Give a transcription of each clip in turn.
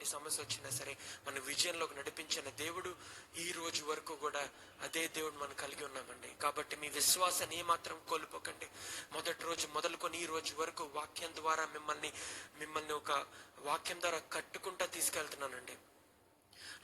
ఎటువంటి సమస్య వచ్చినా సరే మన విజయంలోకి నడిపించిన దేవుడు ఈ రోజు వరకు కూడా అదే దేవుడు మనం కలిగి ఉన్నామండి. కాబట్టి మీ విశ్వాసాన్ని ఏమాత్రం కోల్పోకండి. మొదటి రోజు మొదలుకొని ఈ రోజు వరకు వాక్యం ద్వారా మిమ్మల్ని ఒక వాక్యం ద్వారా కట్టుకుంటా తీసుకెళ్తున్నానండి.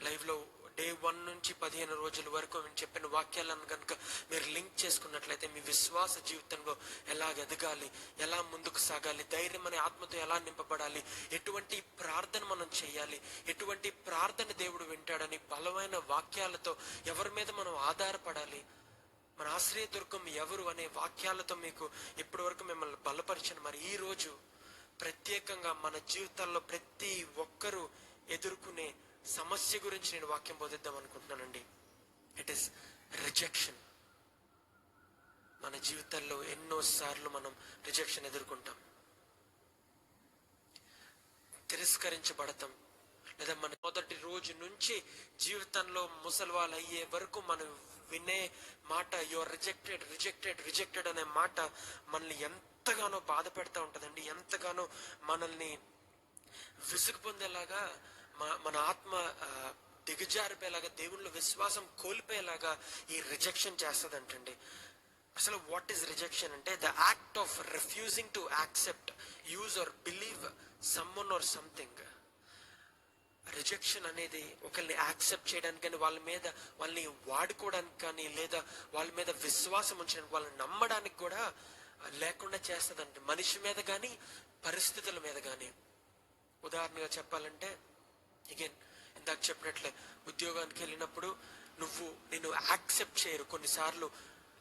లైవ్ లో డే 1 నుంచి 15 రోజుల వరకు నేను చెప్పిన వాక్యాలను కనుక మీరు లింక్ చేసుకున్నట్లయితే మీ విశ్వాస జీవితంలో ఎలా ఎదగాలి, ఎలా ముందుకు సాగాలి, ధైర్యం అనే ఆత్మతో ఎలా నింపబడాలి, ఎటువంటి ప్రార్థన మనం చేయాలి, ఎటువంటి ప్రార్థన దేవుడు వింటాడని బలమైన వాక్యాలతో ఎవరి మీద మనం ఆధారపడాలి, మన ఆశ్రయదుర్గం ఎవరు అనే వాక్యాలతో మీకు ఇప్పటి వరకు మిమ్మల్ని బలపరిచాను. మరి ఈ రోజు ప్రత్యేకంగా మన జీవితాల్లో ప్రతి ఒక్కరూ ఎదుర్కొనే సమస్య గురించి నేను వాక్యం బోధిద్దాం అనుకుంటున్నానండి. It is rejection. మన జీవితాల్లో ఎన్నోసార్లు మనం రిజెక్షన్ ఎదుర్కొంటాం, తిరస్కరించబడతాం, లేదా మన మొదటి రోజు నుంచి జీవితంలో ముసలి వాళ్ళు అయ్యే వరకు మనం వినే మాట యువర్ రిజెక్టెడ్ రిజెక్టెడ్ రిజెక్టెడ్ అనే మాట మనల్ని ఎంతగానో బాధ పెడతా ఉంటుందండి. ఎంతగానో మనల్ని విసుగు పొందేలాగా, మన ఆత్మ దిగజారిపోయేలాగా, దేవుళ్ళు విశ్వాసం కోల్పోయేలాగా ఈ రిజెక్షన్ చేస్తుందంటండి. అసలు వాట్ ఈస్ రిజెక్షన్ అంటే the act of refusing to accept, use or believe someone or something. Rejection అనేది ఒకరిని యాక్సెప్ట్ చేయడానికి కానీ, వాళ్ళని వాడుకోవడానికి కానీ, లేదా వాళ్ళ మీద విశ్వాసం ఉంచడానికి, వాళ్ళని నమ్మడానికి కూడా లేకుండా చేస్తుందంట. మనిషి మీద కానీ పరిస్థితుల మీద కానీ. ఉదాహరణగా చెప్పాలంటే, అగైన్ ఇందాక చెప్పినట్లే ఉద్యోగానికి వెళ్ళినప్పుడు నేను యాక్సెప్ట్ చేయరు. కొన్నిసార్లు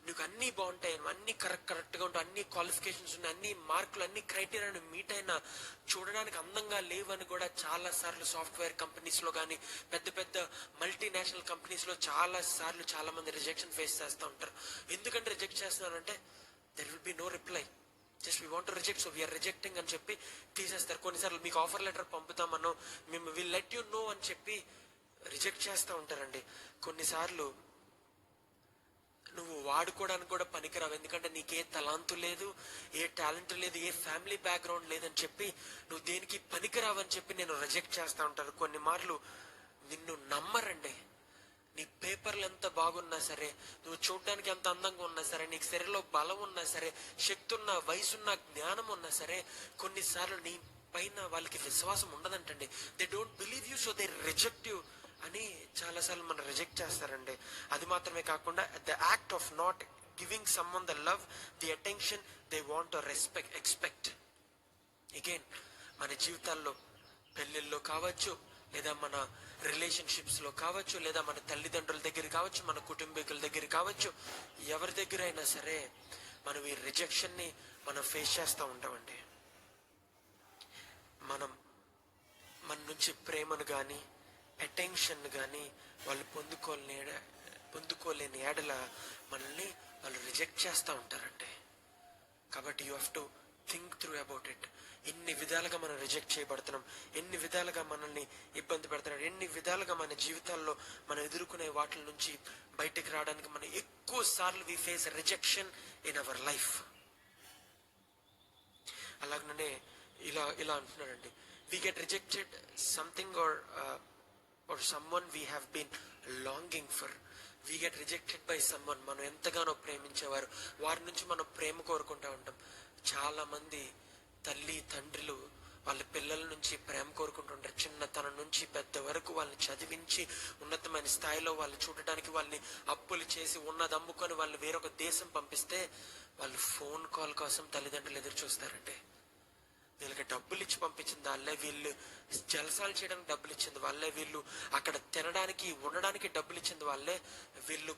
నీకు అన్నీ బాగుంటాయి, అన్నీ కరెక్ట్గా ఉంటాయి, అన్ని క్వాలిఫికేషన్స్ ఉన్నాయి, అన్ని మార్కులు, అన్ని క్రైటీరియాను మీట్ అయినా చూడడానికి అందంగా లేవని కూడా చాలా సార్లు సాఫ్ట్వేర్ కంపెనీస్లో కానీ, పెద్ద పెద్ద మల్టీనేషనల్ కంపెనీస్లో చాలా మంది రిజెక్షన్ ఫేస్ చేస్తూ ఉంటారు. ఎందుకంటే రిజెక్ట్ చేస్తున్నారంటే there will be no reply, just we want to reject, so we are rejecting అని చెప్పి తీసేస్తారు. కొన్నిసార్లు మీకు ఆఫర్ లెటర్ పంపుతామనో, మేము విల్ లెట్ యు నో అని చెప్పి రిజెక్ట్ చేస్తూ ఉంటారండి. కొన్నిసార్లు నువ్వు వాడుకోవడానికి కూడా పనికిరావు, ఎందుకంటే నీకే తలాంతు లేదు, ఏ టాలెంట్ లేదు, ఏ ఫ్యామిలీ బ్యాక్గ్రౌండ్ లేదని చెప్పి నువ్వు దేనికి పనికిరావని చెప్పి నేను రిజెక్ట్ చేస్తూ ఉంటారు. కొన్ని మార్లు నిన్ను నమ్మరండి. నీ పేపర్లు ఎంత బాగున్నా సరే, నువ్వు చూడడానికి ఎంత అందంగా ఉన్నా సరే, నీకు శరీరంలో బలం ఉన్నా సరే, శక్తి ఉన్న, వయసున్న, జ్ఞానం ఉన్నా సరే, కొన్నిసార్లు నీ పైన వాళ్ళకి విశ్వాసం ఉండదంటండి. They don't believe you, so they reject you అని చాలాసార్లు మనం రిజెక్ట్ చేస్తారండి. అది మాత్రమే కాకుండా the act of not giving someone the love, the attention they want to expect. Again మన జీవితాల్లో పెళ్ళిళ్ళలో కావచ్చు, లేదా మన రిలేషన్షిప్స్ లో కావచ్చు, లేదా మన తల్లిదండ్రుల దగ్గర కావచ్చు, మన కుటుంబీకుల దగ్గర కావచ్చు, ఎవరి దగ్గర అయినా సరే మనం ఈ రిజెక్షన్ ని మనం ఫేస్ చేస్తూ ఉంటామండి. మన నుంచి ప్రేమను కానీ అటెన్షన్ కానీ వాళ్ళు పొందుకోలేని ఏడల మనల్ని వాళ్ళు రిజెక్ట్ చేస్తూ ఉంటారండి. కాబట్టి you have to think through about it. ఎన్ని విధాలుగా మనం రిజెక్ట్ చేయబడుతున్నాం, ఎన్ని విధాలుగా మనల్ని ఇబ్బంది పెడుతున్నాం, ఎన్ని విధాలుగా మన జీవితాల్లో మనం ఎదుర్కొనే వాటి నుంచి బయటకు రావడానికి మనం ఎక్కువ సార్లు we face rejection in our life. అలాగనే ఇలా అంటున్నాడండి, we get rejected something or someone we have been longing for. We get rejected by someone మనం ఎంతగానో ప్రేమించేవారు, వారి నుంచి మనం ప్రేమ కోరుకుంటూ ఉంటాం. చాలా మంది తల్లి తండ్రులు వాళ్ళ పిల్లల నుంచి ప్రేమ కోరుకుంటుంటారు. చిన్నతనం నుంచి పెద్ద వరకు వాళ్ళని చదివించి ఉన్నతమైన స్థాయిలో వాళ్ళు చూడడానికి వాళ్ళని అప్పులు చేసి ఉన్నది అమ్ముకొని వాళ్ళు వేరొక దేశం పంపిస్తే వాళ్ళు ఫోన్ కాల్ కోసం తల్లిదండ్రులు ఎదురు చూస్తారంటే, వీళ్ళకి డబ్బులు ఇచ్చి పంపించింది వాళ్ళే, వీళ్ళు జలసాలు చేయడానికి డబ్బులు ఇచ్చింది వాళ్ళే, వీళ్ళు అక్కడ తినడానికి ఉండడానికి డబ్బులు ఇచ్చింది వాళ్ళే, వీళ్ళు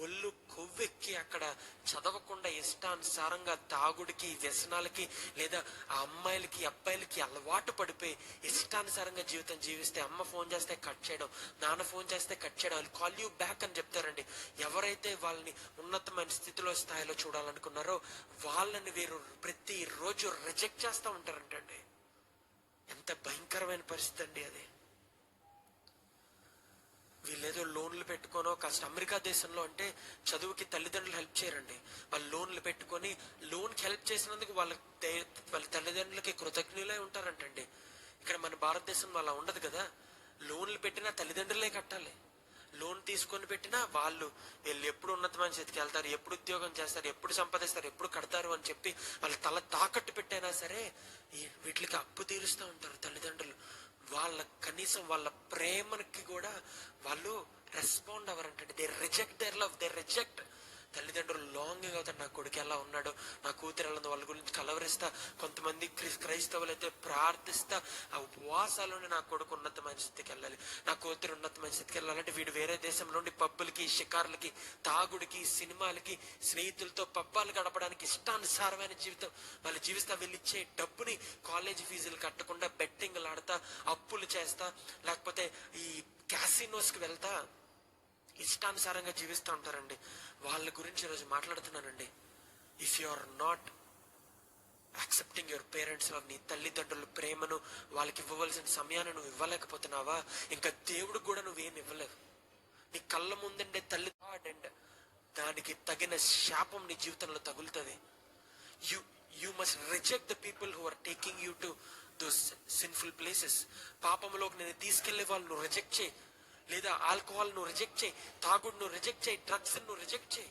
ఒళ్ళు కొవ్వెక్కి అక్కడ చదవకుండా ఇష్టానుసారంగా తాగుడికి, వ్యసనాలకి, లేదా ఆ అమ్మాయిలకి అబ్బాయిలకి అలవాటు పడిపోయి ఇష్టానుసారంగా జీవితం జీవిస్తే, అమ్మ ఫోన్ చేస్తే కట్ చేయడం, నాన్న ఫోన్ చేస్తే కట్ చేయడం, వాళ్ళు కాల్ యూ బ్యాక్ అని చెప్తారండి. ఎవరైతే వాళ్ళని ఉన్నతమైన స్థితిలో స్థాయిలో చూడాలనుకున్నారో వాళ్ళని వీరు ప్రతిరోజు రిజెక్ట్ చేస్తూ ఉంటారంటండి. ఎంత భయంకరమైన పరిస్థితి అండి అది. వీళ్ళేదో లోన్లు పెట్టుకోనో కాస్త అమెరికా దేశంలో అంటే చదువుకి తల్లిదండ్రులు హెల్ప్ చేయరండి. వాళ్ళు లోన్లు పెట్టుకొని లోన్కి హెల్ప్ చేసినందుకు వాళ్ళ తల్లిదండ్రులకి కృతజ్ఞులై ఉంటారంటండి. ఇక్కడ మన భారతదేశంలో అలా ఉండదు కదా. లోన్లు పెట్టినా తల్లిదండ్రులే కట్టాలి, లోన్ తీసుకొని పెట్టినా వీళ్ళు ఎప్పుడు ఉన్నతమైన స్థితికి వెళ్తారు, ఎప్పుడు ఉద్యోగం చేస్తారు, ఎప్పుడు సంపాదిస్తారు, ఎప్పుడు కడతారు అని చెప్పి వాళ్ళు తల తాకట్టు పెట్టైనా సరే వీటికి అప్పు తీరుస్తూ ఉంటారు తల్లిదండ్రులు. వాళ్ళ కనీసం వాళ్ళ ప్రేమకి కూడా వాళ్ళు రెస్పాండ్ అవ్వరంటే. They reject their love, they reject. తల్లిదండ్రులు లాంగింగ్ అవుతారు, నా కొడుకు ఎలా ఉన్నాడు, నా కూతురు ఎలా ఉంది, వాళ్ళ గురించి కలవరిస్తా. కొంతమంది క్రైస్తవులు అయితే ప్రార్థిస్తా, ఆ ఉపవాసాల్లోనే నా కొడుకు ఉన్నతమైన స్థితికి వెళ్ళాలి, నా కూతురు ఉన్నతమైన స్థితికి వెళ్ళాలంటే వీడు వేరే దేశం నుండి పబ్బులకి, షికార్లకి, తాగుడికి, సినిమాలకి, స్నేహితులతో పబ్బాలు గడపడానికి ఇష్టానుసారమైన జీవితం వాళ్ళు జీవిస్తా. వెళ్ళిచ్చే డబ్బుని కాలేజీ ఫీజులు కట్టకుండా బెట్టింగ్లు ఆడతా, అప్పులు చేస్తా, లేకపోతే ఈ క్యాసినోస్కి వెళ్తా ఇష్టానుసారంగా జీవిస్తూ ఉంటారండి. వాళ్ళ గురించి ఈరోజు మాట్లాడుతున్నానండి. If you are not accepting your parents love, నీ తల్లిదండ్రుల ప్రేమను, వాళ్ళకి ఇవ్వవలసిన సమయాన్ని నువ్వు ఇవ్వలేకపోతున్నావా, ఇంకా దేవుడు కూడా నువ్వేమి ఇవ్వలేవు. నీ కళ్ళ ముందండే తల్లి అండ్ దానికి తగిన శాపం నీ జీవితంలో తగులుతుంది. You must reject the people who are taking you to those sinful places. పాపంలోకి నేను తీసుకెళ్లే వాళ్ళు నువ్వు రిజెక్ట్ చేయి, లేదా ఆల్కహాల్ నువ్వు రిజెక్ట్ చేయి, తాగుడు నువ్వు రిజెక్ట్ చేయి, డ్రగ్స్ నువ్వు రిజెక్ట్ చేయి,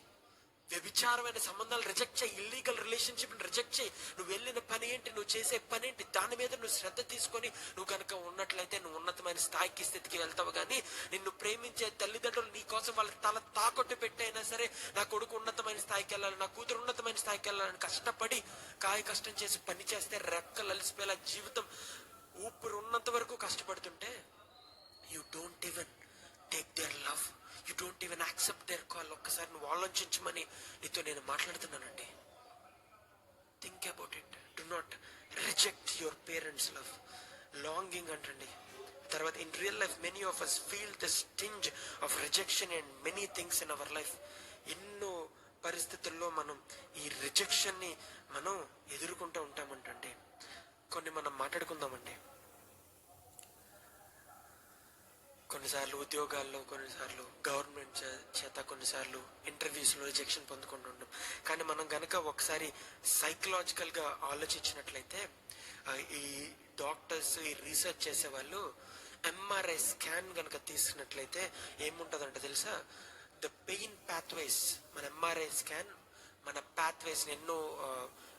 వ్యభిచారమైన సంబంధాలు రిజెక్ట్ చేయి, ఇల్లీగల్ రిలేషన్షిప్ రిజెక్ట్ చేయి. నువ్వు వెళ్ళిన పని ఏంటి, నువ్వు చేసే పని ఏంటి, దాని మీద నువ్వు శ్రద్ధ తీసుకొని నువ్వు కనుక ఉన్నట్లయితే నువ్వు ఉన్నతమైన స్థితికి వెళ్తావు. కానీ నిన్ను ప్రేమించే తల్లిదండ్రులు నీ కోసం వాళ్ళ తల తాకట్టు పెట్టైనా సరే నా కొడుకు ఉన్నతమైన స్థాయికి వెళ్ళాలి, నా కూతురు ఉన్నతమైన స్థాయికి వెళ్ళాలని కష్టపడి కాయ కష్టం చేసి పని చేస్తే రెక్కలు అలసిపోయేలా జీవితం ఊపిరి ఉన్నంత వరకు కష్టపడుతుంటే you don't even take their love, you don't even accept their call. ఒక్కసారి నువ్వు ఆలోచించమని నీతో నేను మాట్లాడుతున్నానండి. Think about it. Do not reject your parents love. Longing అంటండి. తర్వాత in real life many of us feel the sting of rejection and many things in our life. ఎన్నో పరిస్థితుల్లో మనం ఈ రిజెక్షన్ ని మనం ఎదుర్కొంటూ ఉంటామంటే. కొన్ని మనం మాట్లాడుకుందామండి. కొన్నిసార్లు ఉద్యోగాల్లో, కొన్నిసార్లు గవర్నమెంట్ చేత, కొన్నిసార్లు ఇంటర్వ్యూస్లో రిజెక్షన్ పొందుకుంటుంటాం. కానీ మనం గనక ఒకసారి సైకలాజికల్గా ఆలోచించినట్లయితే ఈ డాక్టర్స్, ఈ రీసెర్చ్ చేసే వాళ్ళు ఎంఆర్ఐ స్కాన్ కనుక తీసుకున్నట్లయితే ఏముంటుందంటే తెలుసా, ద పెయిన్ పాత్వేస్. మన ఎంఆర్ఐ స్కాన్ మన పాత్వేస్ ఎన్నో,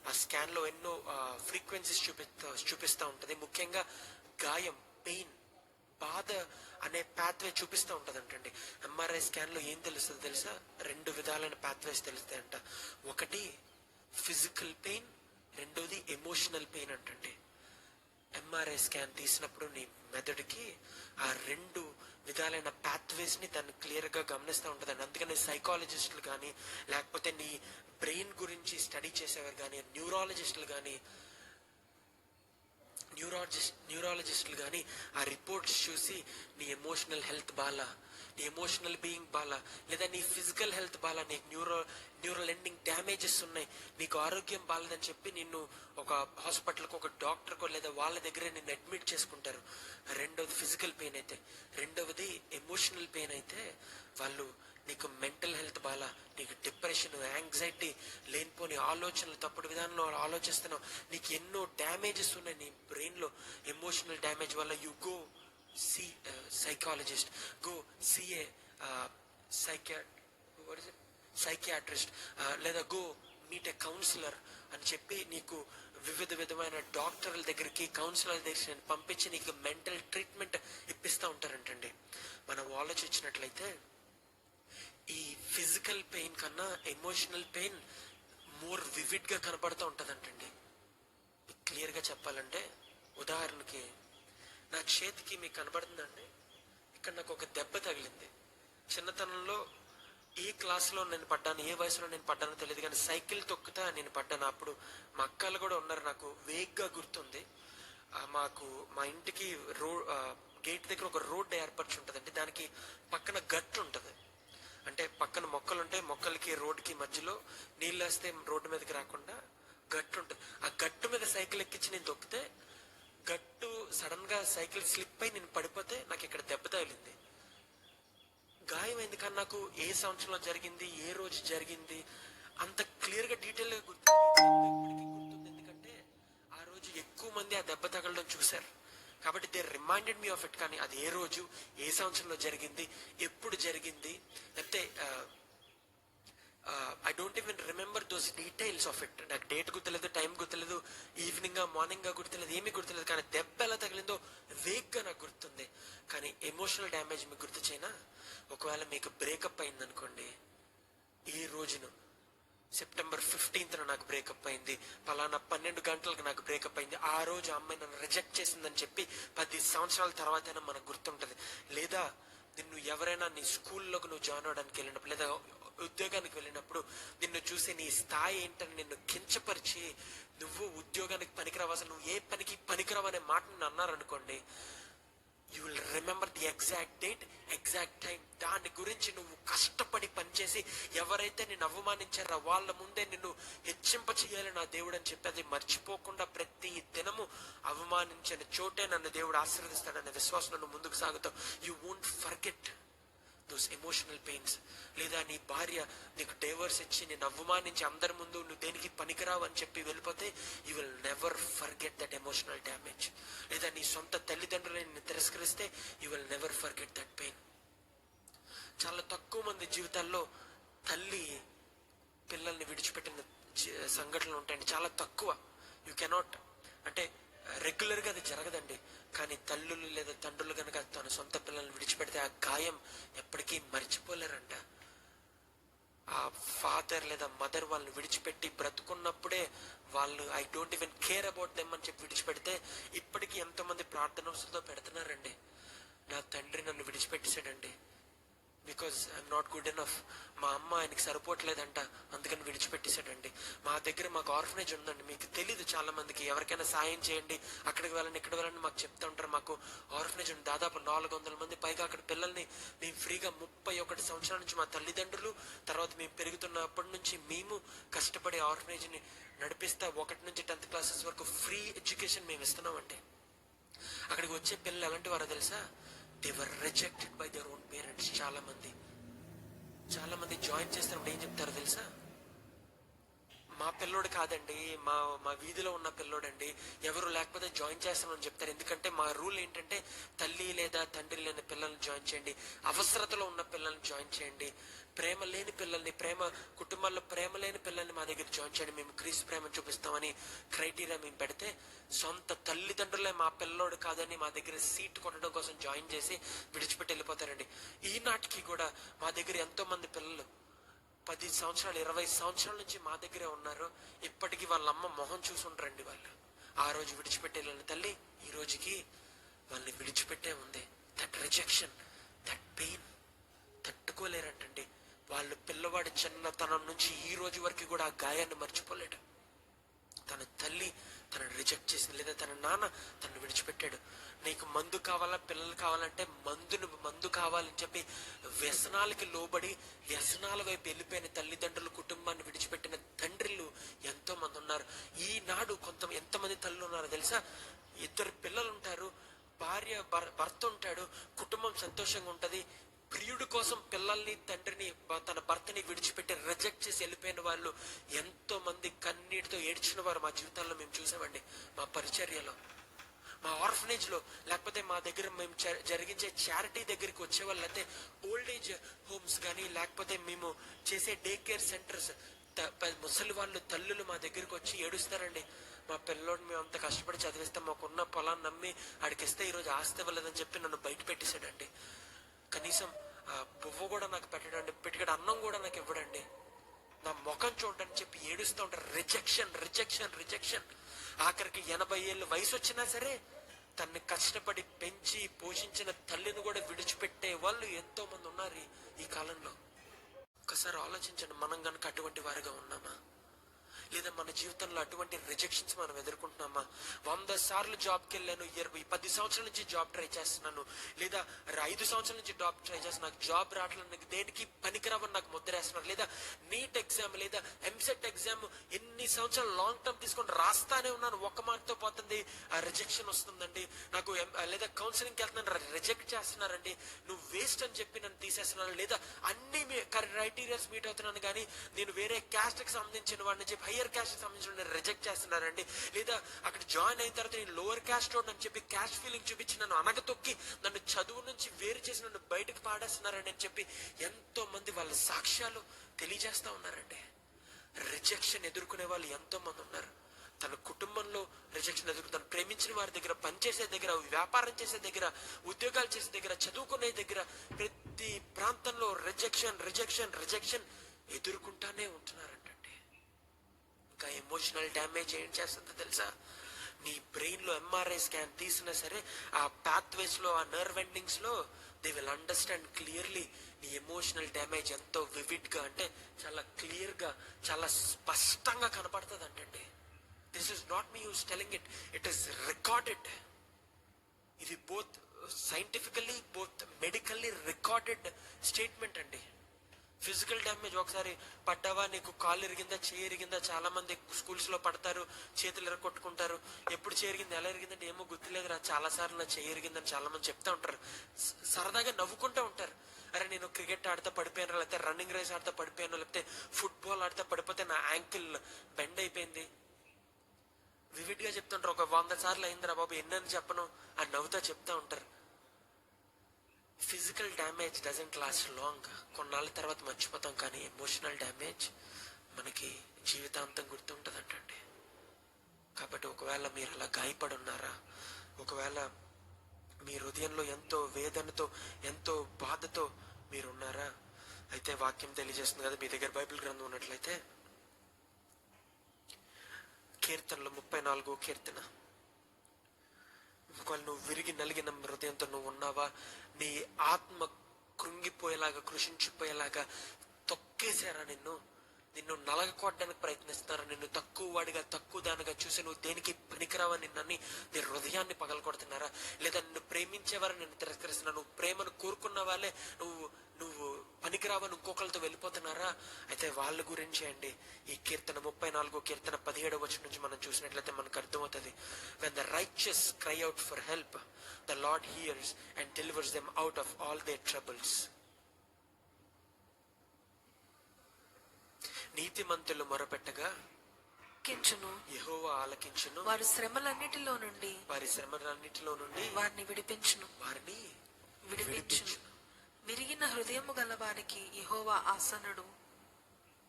ఆ స్కాన్లో ఎన్నో ఫ్రీక్వెన్సీస్ చూపిస్తూ ఉంటుంది. ముఖ్యంగా గాయం, పెయిన్, బాధ అనే పాత్వే చూపిస్తూ ఉంటుంది అంటండి. ఎంఆర్ఐ స్కాన్ లో ఏం తెలుస్తుంది తెలుసా, 2 విధాలైన పాత్వేస్ తెలుస్తాయి అంట. ఒకటి ఫిజికల్ పెయిన్, రెండోది ఎమోషనల్ పెయిన్ అంటండి. ఎంఆర్ఐ స్కాన్ తీసినప్పుడు నీ మెదడుకి ఆ 2 విధాలైన పాత్వేస్ ని దాన్ని క్లియర్ గా గమనిస్తూ ఉంటుందండి. అందుకని సైకాలజిస్టులు కానీ, లేకపోతే నీ బ్రెయిన్ గురించి స్టడీ చేసేవారు కానీ, న్యూరాలజిస్టులు కానీ న్యూరాలజిస్టులు ఆ రిపోర్ట్స్ చూసి నీ ఎమోషనల్ హెల్త్ బాలా, నీ ఎమోషనల్ బీయింగ్ బాలా, లేదా నీ ఫిజికల్ హెల్త్ బాలా, నీకు న్యూరల్ ఎండింగ్ డ్యామేజెస్ ఉన్నాయి, నీకు ఆరోగ్యం బాలేదని చెప్పి నిన్ను ఒక హాస్పిటల్కి, ఒక డాక్టర్కో లేదా వాళ్ళ దగ్గరే నిన్ను అడ్మిట్ చేసుకుంటారు. రెండవది ఫిజికల్ పెయిన్ అయితే. రెండవది ఎమోషనల్ పెయిన్ అయితే వాళ్ళు నీకు మెంటల్ హెల్త్ బాలా, నీకు డిప్రెషన్, యాంగ్జైటీ, లేనిపోని ఆలోచనలు, తప్పుడు విధానంలో ఆలోచిస్తున్నావు, నీకు ఎన్నో డ్యామేజెస్ ఉన్నాయి నీ బ్రెయిన్లో. ఎమోషనల్ డ్యామేజ్ వల్ల you go see psychologist, go see a psychiatrist, లేదా గో మీట్ ఏ కౌన్సిలర్ అని చెప్పి నీకు విధమైన డాక్టర్ల దగ్గరికి, కౌన్సిలర్ దగ్గరికి పంపించి నీకు మెంటల్ ట్రీట్మెంట్ ఇప్పిస్తూ ఉంటారంటండి. మనం ఆలోచించినట్లయితే ఈ ఫిజికల్ పెయిన్ కన్నా ఎమోషనల్ పెయిన్ మోర్ వివిడ్ గా కనబడుతూ ఉంటదంటండి. క్లియర్ గా చెప్పాలంటే, ఉదాహరణకి నా చేతికి మీకు కనబడుతుందండి, ఇక్కడ నాకు ఒక దెబ్బ తగిలింది. చిన్నతనంలో ఏ క్లాస్లో నేను పడ్డాను, ఏ వయసులో నేను పడ్డానో తెలియదు, కానీ సైకిల్ తొక్కుతా నేను పడ్డాను. అప్పుడు మా అక్కలు కూడా ఉన్నారు, నాకు వేగ్గా గుర్తుంది. మా ఇంటికి గేట్ దగ్గర ఒక రోడ్ ఏర్పరిచి ఉంటుందండి. దానికి పక్కన గట్టు ఉంటుంది, అంటే పక్కన మొక్కలు ఉంటాయి, మొక్కలకి రోడ్డుకి మధ్యలో నీళ్ళు వేస్తే రోడ్డు మీదకి రాకుండా గట్టు ఉంటుంది. ఆ గట్టు మీద సైకిల్ ఎక్కించి నేను తొక్కితే గట్టు సడన్ గా సైకిల్ స్లిప్ అయి నేను పడిపోతే నాకు ఇక్కడ దెబ్బ తగిలింది. గాయమైంది, కానీ నాకు ఏ సంవత్సరంలో జరిగింది, ఏ రోజు జరిగింది అంత క్లియర్ గా డీటెయిల్ గా గుర్తుంది. ఎందుకంటే ఆ రోజు ఎక్కువ మంది ఆ దెబ్బ తగలడం చూశారు. కాబట్టి they reminded me of it. కానీ అది ఏ రోజు, ఏ సంవత్సరంలో జరిగింది, ఎప్పుడు జరిగింది, లేకపోతే I don't even remember those details of it. నాకు డేట్ గుర్తులేదు, టైం గుర్తులేదు, ఈవినింగ్ మార్నింగ్ గుర్తులేదు, ఏమీ గుర్తులేదు. కానీ దెబ్బ ఎలా తగిలిందో వేగ్గా నాకు గుర్తుంది. కానీ ఎమోషనల్ డ్యామేజ్ మీకు గుర్తు చేయనా? ఒకవేళ మీకు బ్రేకప్ అయింది అనుకోండి, ఈ రోజును సెప్టెంబర్ 15th నాకు బ్రేకప్ అయింది, పలానా 12 గంటలకు నాకు బ్రేకప్ అయింది, ఆ రోజు అమ్మాయి నన్ను రిజెక్ట్ చేసిందని చెప్పి 10 సంవత్సరాల తర్వాతైనా మనకు గుర్తుంటది. లేదా నిన్ను ఎవరైనా నీ స్కూల్లోకి నువ్వు జాయిన్ అవడానికి వెళ్ళినప్పుడు, లేదా ఉద్యోగానికి వెళ్ళినప్పుడు నిన్ను చూసి నీ స్థాయి ఏంటని నిన్ను కించపరిచి నువ్వు ఉద్యోగానికి పనికిరావు, అసలు నువ్వు ఏ పనికి పనికిరావు అనే మాట నిన్ను అన్నారనుకోండి, you will remember the exact date, exact time. దాని గురించి నువ్వు కష్టపడి పనిచేసి ఎవరైతే నిన్ను అవమానించారో వాళ్ళ ముందే నిన్ను హెచ్చింప చేయాలి నా దేవుడు అని చెప్పి అది మర్చిపోకుండా ప్రతి దినము అవమానించిన చోటే నన్ను దేవుడు ఆశీర్వదిస్తాడనే విశ్వాసం నువ్వు ముందుకు సాగుతావు. You won't forget those emotional pains. లేదా నీ భార్య నీకు డైవర్స్ ఇచ్చి నేను అవమానించి అందరి ముందు నువ్వు దేనికి పనికిరావు అని చెప్పి వెళ్ళిపోతే you will never forget that emotional damage. లేదా నీ సొంత తల్లిదండ్రులను తిరస్కరిస్తే you will never forget that pain. చాలా తక్కువ మంది జీవితాల్లో తల్లి పిల్లల్ని విడిచిపెట్టిన సంఘటనలు ఉంటాయండి, చాలా తక్కువ. యూ కెనాట్, అంటే రెగ్యులర్గా అది జరగదండి. కానీ తల్లులు లేదా తండ్రులు కనుక తన సొంత పిల్లల్ని విడిచిపెడితే ఆ గాయం ఎప్పటికీ మర్చిపోలేరంట. ఆ ఫాదర్ లేదా మదర్ వాళ్ళని విడిచిపెట్టి బ్రతుకున్నప్పుడే వాళ్ళు I don't even care about them అని చెప్పి విడిచిపెడితే ఇప్పటికీ ఎంతోమంది ప్రార్థనతో పెడుతున్నారండి, నా తండ్రి నన్ను విడిచిపెట్టేశాడండి, because I'm not good enough, మా అమ్మ ఆయనకి సరిపోవట్లేదంట అందుకని విడిచిపెట్టేశాడండి. మా దగ్గర మాకు ఆర్ఫనేజ్ ఉందండి, మీకు తెలీదు చాలా మందికి, ఎవరికైనా సాయం చేయండి, అక్కడికి వెళ్ళండి ఇక్కడ వెళ్ళండి మాకు చెప్తా ఉంటారు. మాకు ఆర్ఫనేజ్ ఉంది, దాదాపు 400 మంది పైగా అక్కడ పిల్లల్ని మేము ఫ్రీగా 31 సంవత్సరాల నుంచి మా తల్లిదండ్రులు, తర్వాత మేము పెరుగుతున్నప్పటి నుంచి మేము కష్టపడి ఆర్ఫనేజ్ని నడిపిస్తా 1 నుంచి 10th క్లాసెస్ వరకు ఫ్రీ ఎడ్యుకేషన్ మేము ఇస్తున్నామండి. అక్కడికి వచ్చే పిల్లలు ఎలాంటి వారో తెలుసా? They were rejected by their own parents. చాలా మంది జాయిన్ చేస్తున్నప్పుడు ఏం చెప్తారో తెలుసా? మా పిల్లోడు కాదండి, మా వీధిలో ఉన్న పిల్లోడండి, ఎవరు లేకపోతే జాయిన్ చేస్తామని చెప్తారు. ఎందుకంటే మా రూల్ ఏంటంటే తల్లి లేదా తండ్రి లేని పిల్లల్ని జాయిన్ చేయండి, అవసరతలో ఉన్న పిల్లల్ని జాయిన్ చేయండి, ప్రేమ లేని పిల్లల్ని, కుటుంబాల్లో ప్రేమ లేని పిల్లల్ని మా దగ్గర జాయిన్ చేయండి, మేము క్రీస్తు ప్రేమను చూపిస్తామని క్రైటీరియా మేము పెడితే సొంత తల్లిదండ్రులే మా పిల్లోడు కాదని మా దగ్గర సీట్ కొట్టడం కోసం జాయిన్ చేసి విడిచిపెట్టి వెళ్ళిపోతారండి. ఈనాటికి కూడా మా దగ్గర ఎంతో మంది పిల్లలు 10 సంవత్సరాలు 20 సంవత్సరాల నుంచి మా దగ్గరే ఉన్నారు. ఇప్పటికీ వాళ్ళ అమ్మ మొహం చూసుంటారండి. వాళ్ళు ఆ రోజు విడిచిపెట్టే వెళ్ళిన తల్లి ఈ రోజుకి వాళ్ళని విడిచిపెట్టే ఉంది. దట్ రిజెక్షన్, దట్ పెయిన్ తట్టుకోలేరంటండి. వాళ్ళు పిల్లవాడి చిన్నతనం నుంచి ఈ రోజు వరకు కూడా ఆ గాయాన్ని మర్చిపోలేడు. తన తల్లి తనను రిజెక్ట్ చేసింది, లేదా తన నాన్న తనను విడిచిపెట్టాడు. నీకు మందు కావాలా, పిల్లలు కావాలంటే మందు కావాలని చెప్పి వ్యసనాలకి లోబడి వ్యసనాల వైపు వెళ్ళిపోయిన తల్లిదండ్రులు, కుటుంబాన్ని విడిచిపెట్టిన తండ్రులు ఎంతో మంది ఉన్నారు. ఈనాడు ఎంతమంది తల్లులు ఉన్నారో తెలుసా? 2 పిల్లలు ఉంటారు, భార్య భర్త ఉంటాడు, కుటుంబం సంతోషంగా ఉంటది. ప్రియుడి కోసం పిల్లల్ని, తండ్రిని, తన భర్తని విడిచిపెట్టి రిజెక్ట్ చేసి వెళ్ళిపోయిన వాళ్ళు ఎంతో మంది కన్నీటితో ఏడ్చిన వారు మా జీవితాల్లో మేము చూసామండి. మా పరిచర్యలో, మా ఆర్ఫనేజ్ లో, లేకపోతే మా దగ్గర మేము జరిగించే చారిటీ దగ్గరికి వచ్చేవాళ్ళు, అయితే ఓల్డ్ ఏజ్ హోమ్స్ కానీ, లేకపోతే మేము చేసే డే కేర్ సెంటర్స్, ముసలి వాళ్ళు తల్లులు మా దగ్గరికి వచ్చి ఏడుస్తారండి. మా పిల్లోడు మేము అంత కష్టపడి చదివిస్తాం, మాకున్న పొలాన్ని నమ్మి ఆడికిస్తే ఈరోజు ఆస్తి ఇవ్వలేదని చెప్పి నన్ను బయట పెట్టేశాడండి. కనీసం పువ్వు కూడా నాకు పెట్టడండి, పిటికడ అన్నం కూడా నాకు ఇవ్వడండి, నా ముఖం చూడని చెప్పి ఏడుస్తూ ఉంటారు. Rejection, rejection, rejection. ఆఖరికి 80 ఏళ్ళు వయసు వచ్చినా సరే తన్ని కష్టపడి పెంచి పోషించిన తల్లిని కూడా విడిచిపెట్టే వాళ్ళు ఎంతో మంది ఉన్నారు ఈ కాలంలో. ఒకసారి ఆలోచించండి, మనం కనుక అటువంటి వారిగా ఉన్నామా? లేదా మన జీవితంలో అటువంటి రిజెక్షన్స్ మనం ఎదుర్కొంటున్నామా? 100 సార్లు జాబ్కి వెళ్ళాను, 10 సంవత్సరాల నుంచి జాబ్ ట్రై చేస్తున్నాను, లేదా 5 సంవత్సరాల నుంచి జాబ్ ట్రై చేస్తున్నాను, నాకు జాబ్ రావట్లేదు, దేనికి పనికిరావని నాకు ముద్రేస్తున్నారు. లేదా నీట్ ఎగ్జామ్ లేదా ఎంసెట్ ఎగ్జామ్ ఎన్ని సంవత్సరాలు లాంగ్ టర్మ్ తీసుకొని రాస్తానే ఉన్నాను, 1 మార్క్తో పోతుంది, ఆ రిజెక్షన్ వస్తుందండి నాకు. లేదా కౌన్సిలింగ్కి వెళ్తున్నాను, రిజెక్ట్ చేస్తున్నారండి, నువ్వు వేస్ట్ అని చెప్పి నన్ను తీసేస్తున్నాను. లేదా అన్ని క్రైటీరియాస్ మీట్ అవుతున్నాను కానీ నేను వేరే క్యాస్ట్కి సంబంధించిన వాడిని చెప్పి హయ్యర్ క్యాస్ట్ సంబంధించిన రిజెక్ట్ చేస్తున్నారండి. లేదా అక్కడ జాయిన్ అయిన తర్వాత నేను లోవర్ క్యాస్ట్ అని చెప్పి క్యాస్ట్ ఫీలింగ్ చూపించి నన్ను అనగతొక్కి నన్ను చదువు నుంచి వేరు చేసి నన్ను బయటకు పాడేస్తున్నారని చెప్పి ఎంతో మంది వాళ్ళ సాక్ష్యాలు తెలియజేస్తా ఉన్నారండి. రిజెక్షన్ ఎదుర్కొనే వాళ్ళు ఎంతో మంది ఉన్నారు. తన కుటుంబంలో రిజెక్షన్ ఎదుర్కొ, తను ప్రేమించిన వారి దగ్గర, పనిచేసే దగ్గర, వ్యాపారం చేసే దగ్గర, ఉద్యోగాలు చేసే దగ్గర, చదువుకునే దగ్గర, ప్రతి ప్రాంతంలో రిజెక్షన్ రిజెక్షన్ రిజెక్షన్ ఎదుర్కొంటానే ఉంటున్నారంటే. ఇంకా ఎమోషనల్ డ్యామేజ్ ఏం చేస్తుందో తెలుసా? నీ బ్రెయిన్ లో ఎంఆర్ఐ స్కాన్ తీసినా సరే ఆ పాత్వేస్ లో, ఆ నర్వ్ ఎండింగ్స్ లో దే విల్ అండర్స్టాండ్ క్లియర్లీ నీ ఎమోషనల్ డ్యామేజ్ ఎంతో వివిడ్ గా, అంటే చాలా క్లియర్ గా, చాలా స్పష్టంగా కనపడుతుంది అంటే. This is not me who's telling it. It is recorded. ఇది both scientifically, both medically recorded statement అండి. ఫిజికల్ డ్యామేజ్, ఒకసారి పడ్డావా, నీకు కాళ్ళు ఎరిగిందా, చేయి ఎరిగిందా, చాలా మంది స్కూల్స్ లో పడతారు, చేతులు ఎరగొట్టుకుంటారు. ఎప్పుడు చేయి ఎరిగింది, ఎలా ఎరిగిందంటే ఏమో గుర్తులేదురా, చాలా సార్లు నా చేయి ఎరిగిందని చాలా మంది చెప్తా ఉంటారు. సరదాగా నవ్వుకుంటూ ఉంటారు. అరే నేను క్రికెట్ ఆడితే పడిపోయాను, లేకపోతే రన్నింగ్ రేస్ ఆడితే పడిపోయాను, లేకపోతే ఫుట్బాల్ ఆడితే పడిపోతే నా యాంకిల్ బెండ్ అయిపోయింది. వివిడ్ గా చెప్తుంటారు. ఒక 100 సార్లు అయిందిరా బాబు, ఎన్నని చెప్పను అని నవ్వుతా చెప్తా ఉంటారు. Physical damage doesn't last long. కొన్నాళ్ళ తర్వాత మర్చిపోతాం, కానీ ఎమోషనల్ డ్యామేజ్ మనకి జీవితాంతం గుర్తుంటదంటండి. కాబట్టి ఒకవేళ మీరు అలా గాయపడి ఉన్నారా, ఒకవేళ మీ హృదయంలో ఎంతో వేదనతో, ఎంతో బాధతో మీరున్నారా, అయితే వాక్యం తెలియజేస్తుంది కదా, మీ దగ్గర బైబిల్ గ్రంథం ఉన్నట్లయితే కీర్తనలో 34వ కీర్తన. ఒకవేళ నువ్వు విరిగి నలిగిన హృదయంతో నువ్వు ఉన్నావా, నీ ఆత్మ కృంగిపోయేలాగా, కృషించిపోయేలాగా తొక్కేశారా, నిన్ను నలగకొట్టడానికి ప్రయత్నిస్తున్నారా, నిన్ను తక్కువ వాడిగా, తక్కువ దానిగా చూసి నువ్వు దేనికి పనికిరావని నిన్నని నీ హృదయాన్ని పగలకొడుతున్నారా, లేదా నిన్ను ప్రేమించేవారు నిన్ను తిరస్కరిస్తున్నా, నువ్వు ప్రేమను కోరుకున్న వాళ్ళే నువ్వు పనికిరావని ఇంకొకరితో వెళ్ళిపోతున్నారా, అయితే వాళ్ళ గురించి అండి ఈ కీర్తన 34వ కీర్తన 17వ వచనం నుంచి మనం చూసినట్లయితే మనకు అర్థమవుతుంది. When the righteous cry out for help, the Lord hears and delivers them out of all their troubles. నీతిమంతులు మొరపెట్టగా యెహోవా ఆలకించును, వారి శ్రమలన్నిటిలో నుండి వారిని విడిపించును. విరిగిన హృదయము గల వారికి యెహోవా ఆసనుడు,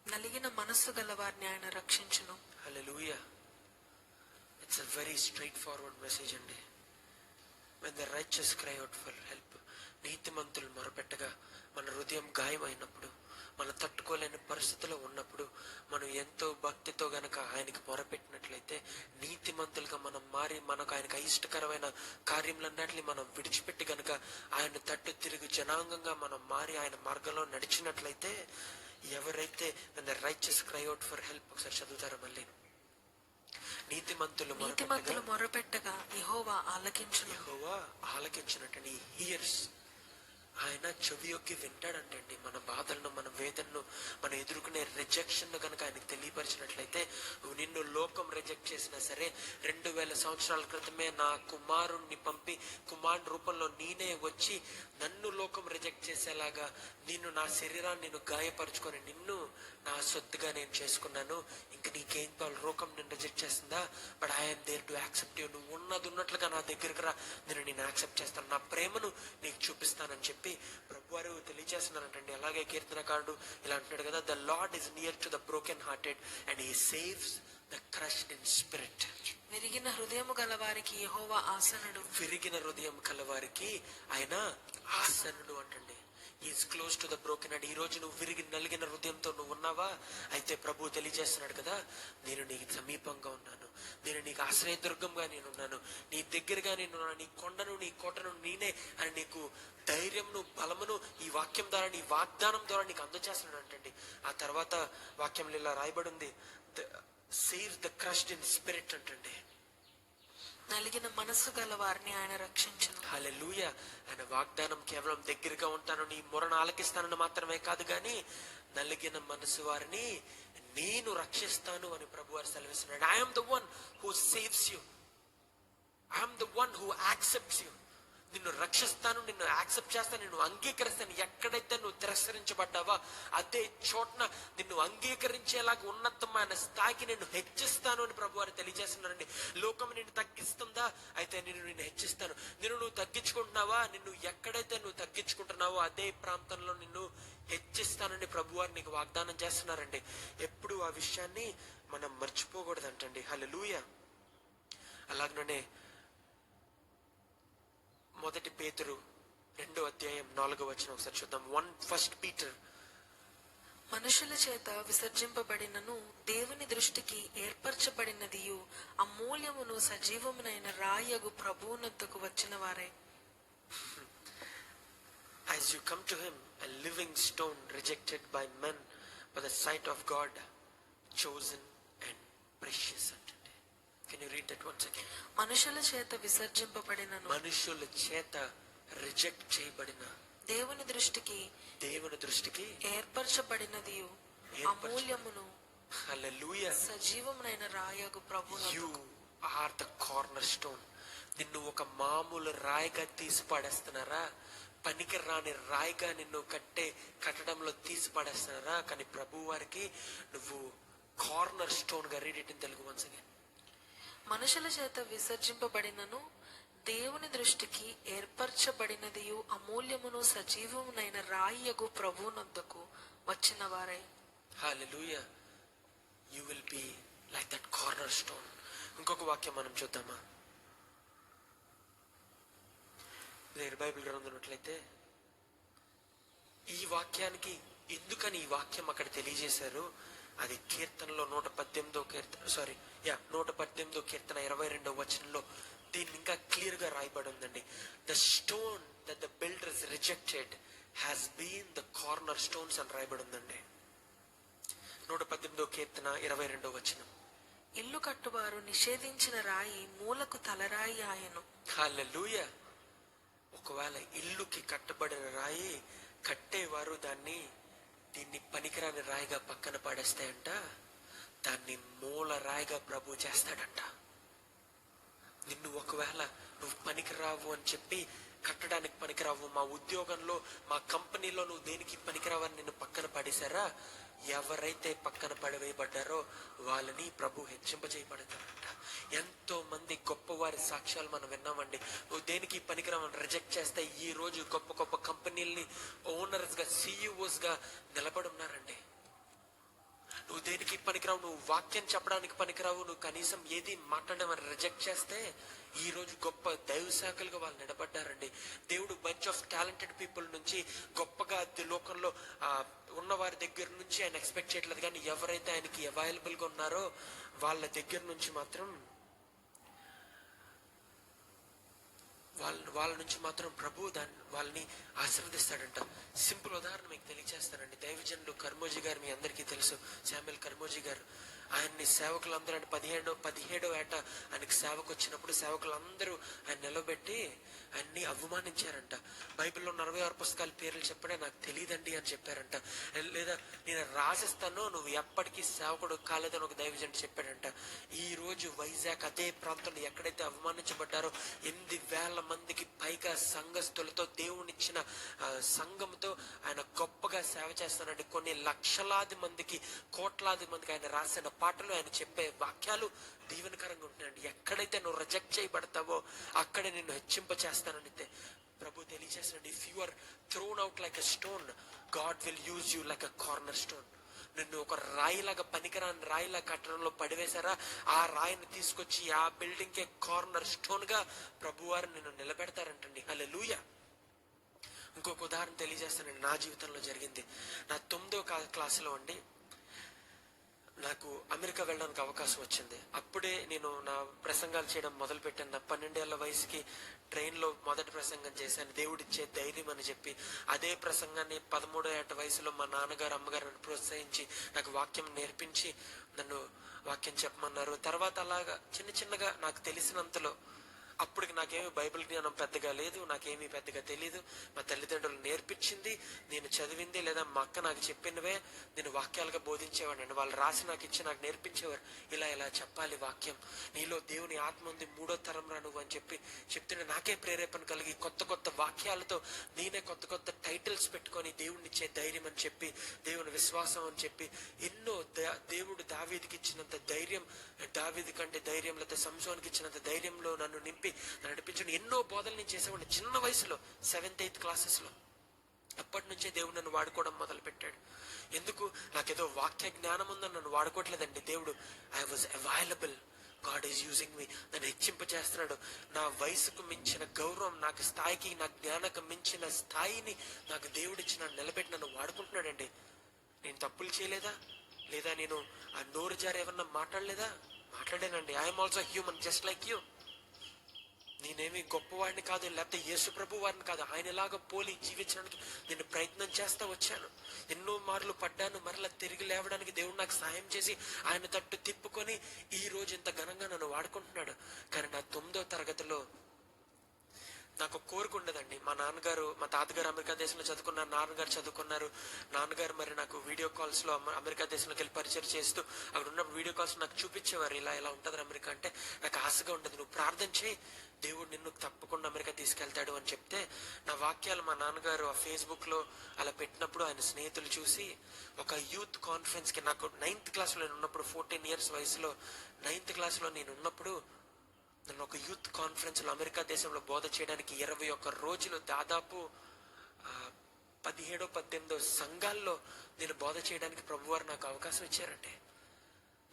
నలిగిన మనస్సు గల వారిని ఆయన రక్షించును. Hallelujah. It's a very straightforward message అండి. When the righteous cry out for help, నీతిమంతులు మొరపెట్టగా, మన హృదయం గాయమైనప్పుడు, మనం తట్టుకోలేని పరిస్థితిలో ఉన్నప్పుడు, మనం ఎంతో భక్తితో గనక ఆయనకి మొరపెట్టినట్లయితే, నీతిమంతులుగా మనం మారి మనకు ఆయనకు అయిష్టకరమైన కార్యములన్నిటిని మనం విడిచిపెట్టి గనక ఆయన తట్టు తిరిగి జనాంగంగా మనం మారి ఆయన మార్గంలో నడిచినట్లయితే, ఎవరైతే when the righteous cry out for help, ఒకసారి చదువుతారా మళ్ళీ, నీతిమంతులు మొరపెట్టగా యెహోవా ఆలకించినట్టండి. హియర్స్, ఆయన చెవియొక్కి వింటాడంటండి. మన బాధలను, మన వేదనను, మనం ఎదుర్కొనే రిజెక్షన్ కనుక ఆయనకు తెలియపరిచినట్లయితే, నిన్ను లోకం రిజెక్ట్ చేసినా సరే, 2000 సంవత్సరాల క్రితమే నా కుమారుణ్ణి పంపి, కుమారుని రూపంలో నేనే వచ్చి నన్ను లోకం రిజెక్ట్ చేసేలాగా నా శరీరాన్ని గాయపరుచుకొని నిన్ను నా సొత్తుగా నేను చేసుకున్నాను. ఇంక నీకేం కావాలి, లోకం నిన్ను రిజెక్ట్ చేస్తుందా, but I'm there to accept you. నువ్వు ఉన్నట్లుగా నా దగ్గరకు రా, నేను యాక్సెప్ట్ చేస్తాను, నా ప్రేమను నీకు చూపిస్తానని చెప్పి ప్రభు వారు తెలియజేస్తున్నారంటండి. అలాగే కీర్తనకారుడు ఇలా అంటున్నాడు కదా, the lord is near to the broken hearted and he saves the crushed in spirit. విరిగిన హృదయము గలవారికి యెహోవా ఆసనుడు. విరిగిన హృదయం కలవారికి ఆయన ఆసనుడు అంటండి. Is close to the broken heart. ఈ రోజు నువ్వు విరిగి నలిగిన హృదయంతో నువ్వు ఉన్నావా, అయితే ప్రభు తెలియజేస్తున్నాడు కదా, నేను నీకు సమీపంగా ఉన్నాను, నేను నీకు ఆశ్రయదుర్గంగా నేనున్నాను, నీ దగ్గరగా నేనున్నాను, నీ కొండను, నీ కోటను నేనే అని నీకు ధైర్యంను, బలమును ఈ వాక్యం ద్వారా, నీ వాగ్దానం ద్వారా నీకు అందజేస్తున్నాడు అంటండి. ఆ తర్వాత వాక్యంలో ఇలా రాయబడి ఉంది, save the crushed in spirit అంటండి. నలిగిన మనస్సు గల వారిని ఆయన రక్షించును. హల్లెలూయా. ఆయన వాగ్దానం కేవలం దగ్గరగా ఉంటాను, నీ మొరను ఆలకిస్తానని మాత్రమే కాదు, కానీ నలిగిన మనసు వారిని నేను రక్షిస్తాను అని ప్రభు వారు సెలవిస్తున్నాడు. I'm the one who saves you, I'm the one who accepts you. నిన్ను రక్షిస్తాను, నిన్ను యాక్సెప్ట్ చేస్తాను, నిన్ను అంగీకరిస్తాను. ఎక్కడైతే నువ్వు తిరస్కరించబడ్డావో అదే చోట్న నిన్ను అంగీకరించేలాగా ఉన్నతమైన స్థాయికి నిన్ను హెచ్చిస్తాను అని ప్రభు వారు తెలియజేస్తున్నారండి. లోకం నిన్ను తగ్గిస్తుందా? అయితే నిన్ను హెచ్చిస్తాను. నువ్వు తగ్గించుకుంటున్నావా? ఎక్కడైతే నువ్వు తగ్గించుకుంటున్నావో అదే ప్రాంతంలో నిన్ను హెచ్చిస్తానని ప్రభు వారు నీకు వాగ్దానం చేస్తున్నారండి. ఎప్పుడు ఆ విషయాన్ని మనం మర్చిపోకూడదంటండి. హల్లెలూయా. అలాగనే మొదటి పేతురు 2:4 ఒకసారి చూద్దాం. 1 Peter. మనుషుల చేత విసర్జింపబడినను దేవుని దృష్టికి ఏర్పరచబడినదియు అమూల్యమును సజీవమునైన రాయగు ప్రభువునొద్దకు వచ్చిన వారే. As you come to him, a living stone rejected by men, but the sight of God, chosen and precious. Can you read that once again? మనుషుల చేత విసర్జింపబడినను, మనుషుల చేత రిజెక్ట్ చేయబడిన, దేవుని దృష్టికి ఏర్పరచబడినదియు అమూల్యమును హల్లెలూయా సజీవమునైన రాయగు ప్రభువునొద్దకు. You are the cornerstone. నిన్ను ఒక మామూలు రాయిగా తీసి పడేస్తున్నారా? పనికి రాని రాయిగా నిన్ను కట్టడంలో తీసి పడేస్తున్నారా? కానీ ప్రభు వారికి నువ్వు కార్నర్ స్టోన్ గా. Read it in Telugu once again. మనుషుల చేత విసర్జింపబడినను దేవుని దృష్టికి ఏర్పరచబడినదియు అమూల్యమును సజీవమునైన రాయియగు ప్రభువునొద్దకు వచ్చిన వారే. హల్లెలూయా. You will be like that cornerstone. ఇంకొక వాక్యం మనం చూద్దామా? మీరు బైబిల్ గ్రంథంలోట్లయితే ఈ వాక్యానికి ఎందుకని ఈ వాక్యం అక్కడ తెలియజేశారు? అది కీర్తనలో 118వ కీర్తన 22వ వచనంలో దీన్ని ఇంకా క్లియర్ గా రాయబడి ఉందండి. The stone that the builders rejected has been the corner stones అని రాయబడి ఉందండి. 118వ కీర్తన 22వ వచనం. ఇల్లు కట్టువారు నిషేధించిన రాయి మూలకు తలరాయి ఆయను. హల్లెలూయా. ఒకవేళ ఇల్లుకి కట్టబడిన రాయి కట్టేవారు దీన్ని పనికిరాని రాయిగా పక్కన పడేస్తాయంట, దాన్ని మూల రాయిగా ప్రభు చేస్తాడంట. నిన్ను ఒకవేళ నువ్వు పనికిరావు అని చెప్పి కట్టడానికి పనికిరావు, మా ఉద్యోగంలో మా కంపెనీలో నువ్వు దేనికి పనికిరావని నిన్ను పక్కన పడేశారా? ఎవరైతే పక్కన పడవేయబడ్డారో వాళ్ళని ప్రభు హెచ్చింపజేయబడతారంట. ఎంతో మంది గొప్పవారి సాక్ష్యాలు మనం విన్నామండి. నువ్వు దేనికి పనికిరావని రిజెక్ట్ చేస్తే ఈ రోజు గొప్ప గొప్ప కంపెనీల్ని ఓనర్స్ గా, CEOs గా నిలబడి ఉన్నారండి. నువ్వు దేనికి పనికిరావు, నువ్వు వాక్యం చెప్పడానికి పనికిరావు, నువ్వు కనీసం ఏది మాట్లాడమని రిజెక్ట్ చేస్తే ఈ రోజు గొప్ప దైవ శాఖలుగా వాళ్ళు నిలబడ్డారండి. దేవుడు బంచ్ ఆఫ్ టాలెంటెడ్ పీపుల్ నుంచి గొప్పగా లోకంలో ఉన్న వారి దగ్గర నుంచి ఆయన ఎక్స్పెక్ట్ చేయట్లేదు, కానీ ఎవరైతే ఆయనకి అవైలబుల్ గా ఉన్నారో వాళ్ళ దగ్గర నుంచి మాత్రం ప్రభు వాళ్ళని ఆశీర్వదిస్తాడంట. సింపుల్ ఉదాహరణ మీకు తెలియజేస్తానండి. దైవజనులు కర్మోజీ గారు, మీ అందరికీ తెలుసు, శామ్యూల్ కర్మోజీ గారు. ఆయన్ని సేవకులందరూ, ఆయన 17వ ఏట ఆయనకి సేవకు వచ్చినప్పుడు సేవకులందరూ ఆయన నిలబెట్టి ఆయన్ని అవమానించారంట. బైబిల్లో 46 పుస్తకాల పేర్లు చెప్పడే నాకు తెలియదండి అని చెప్పారంట. లేదా నేను రాసిస్తాను, నువ్వు ఎప్పటికీ సేవకుడు కాలేదని ఒక దైవజనుడు చెప్పాడంట. ఈ రోజు వైజాగ్ అదే ప్రాంతంలో ఎక్కడైతే అవమానించబడ్డారో 8,000 మందికి పైగా సంఘస్థులతో దేవునిచ్చిన సంఘంతో ఆయన గొప్పగా సేవ చేస్తానండి. కొన్ని లక్షలాది మందికి, కోట్లాది మందికి ఆయన రాసిన పాటలు, ఆయన చెప్పే వాక్యాలు దీవెనకరంగా ఉంటున్నాయండి. ఎక్కడైతే నువ్వు రిజెక్ట్ చేయబడతావో అక్కడే నిన్ను హెచ్చింప చేస్తానని ప్రభు తెలియజేస్తాడు. If you are thrown out like a stone, God will use you like a corner stone. నిన్ను ఒక రాయిలాగా, పనికిరాని రాయిలా కట్టడంలో పడివేశారా, ఆ రాయిని తీసుకొచ్చి ఆ బిల్డింగ్ కే కార్నర్ స్టోన్ గా ప్రభువారు నిన్ను నిలబెడతారంటండి. హల్లెలూయా. ఇంకొక ఉదాహరణ తెలియజేస్తానండి, నా జీవితంలో జరిగింది. నా 9వ క్లాసులో అండి నాకు అమెరికా వెళ్ళడానికి అవకాశం వచ్చింది. అప్పుడే నేను నా ప్రసంగాలు చేయడం మొదలు పెట్టాను. నా 12 ఏళ్ల వయసుకి ట్రైన్లో మొదటి ప్రసంగం చేశాను, దేవుడిచ్చే ధైర్యం అని చెప్పి. అదే ప్రసంగాన్ని 13వ ఏట వయసులో మా నాన్నగారు, అమ్మగారు నన్ను ప్రోత్సహించి నాకు వాక్యం నేర్పించి నన్ను వాక్యం చెప్పమన్నారు. తర్వాత అలాగా చిన్నగా నాకు తెలిసినంతలో అప్పటికి నాకేమి బైబిల్ జ్ఞానం పెద్దగా లేదు, నాకేమీ పెద్దగా తెలీదు. మా తల్లిదండ్రులు నేర్పించింది, నేను చదివింది లేదా మా అక్క నాకు చెప్పినవే నేను వాక్యాలుగా బోధించేవాడిని. వాళ్ళు రాసి నాకు ఇచ్చి నాకు నేర్పించేవారు, ఇలా ఇలా చెప్పాలి వాక్యం, నీలో దేవుని ఆత్మ ఉంది, 3వ తరం రా నువ్వు అని చెప్తుంటే నాకే ప్రేరేపణ కలిగి కొత్త కొత్త వాక్యాలతో నేనే కొత్త కొత్త టైటిల్స్ పెట్టుకొని దేవుడినిచ్చే ధైర్యం అని చెప్పి, దేవుని విశ్వాసం అని చెప్పి ఎన్నో దేవుడు దావీదుకి ఇచ్చినంత ధైర్యం, దావీదు కంటే ధైర్యం లేకపోతే సంసోనికి ఇచ్చినంత ధైర్యంలో నన్ను నింపి నడిపించండి. ఎన్నో బోధలు నేను చేసేవాడిని చిన్న వయసులో, 7th 8th క్లాసెస్లో. అప్పటి నుంచే దేవుడు నన్ను వాడుకోవడం మొదలు పెట్టాడు. ఎందుకు? నాకేదో వాక్య జ్ఞానం ఉందని నన్ను వాడుకోవట్లేదండి దేవుడు. I was available, God is using me. నన్ను హెచ్చింపచేస్తున్నాడు. నా వయసుకు మించిన గౌరవం, నాకు స్థాయికి, నా జ్ఞానకు మించిన స్థాయిని నాకు దేవుడిచ్చి నన్ను నిలబెట్టి నన్ను వాడుకుంటున్నాడండి. నేను తప్పులు చేయలేదా? లేదా నేను ఆ నోరు జారి ఏమన్నా మాట్లాడలేదా? మాట్లాడానండి. I'm also human just like you. నేనేమి గొప్పవాడిని కాదు, లేకపోతే యేసు ప్రభు వారిని కాదు. ఆయనలాగా పోలి జీవించడానికి నేను ప్రయత్నం చేస్తా వచ్చాను. ఎన్నో మార్లు పడ్డాను, మరలా తిరిగి లేవడానికి దేవుడు నాకు సహాయం చేసి ఆయన తట్టు తిప్పుకొని ఈ రోజు ఇంత ఘనంగా నన్ను వాడుకుంటున్నాడు. కానీ నా 9వ తరగతిలో నాకు కోరిక ఉండదండి. మా నాన్నగారు, మా తాతగారు అమెరికా దేశంలో చదువుకున్నారు, నాన్నగారు చదువుకున్నారు. నాన్నగారు మరి నాకు వీడియో కాల్స్ లో అమెరికా దేశంలోకి వెళ్ళి పరిచయం చేస్తూ అక్కడ ఉన్నప్పుడు వీడియో కాల్స్ నాకు చూపించేవారు, ఇలా ఇలా ఉంటుంది అమెరికా అంటే. నాకు ఆశగా ఉండదు, నువ్వు ప్రార్థన చేయి, దేవుడు నిన్ను తప్పకుండా అమెరికా తీసుకెళ్తాడు అని చెప్తే, నా వాక్యాలు మా నాన్నగారు ఆ ఫేస్బుక్ లో అలా పెట్టినప్పుడు ఆయన స్నేహితులు చూసి ఒక యూత్ కాన్ఫరెన్స్ కి, నాకు 9th క్లాస్ లో నేను ఉన్నప్పుడు, 14 years వయసులో 9th క్లాస్ లో నేను ఉన్నప్పుడు నన్ను ఒక యూత్ కాన్ఫరెన్స్ లో అమెరికా దేశంలో బోధ చేయడానికి 21 రోజులు దాదాపు 17-18 సంఘాల్లో నేను బోధ చేయడానికి ప్రభువారు నాకు అవకాశం ఇచ్చారంటే.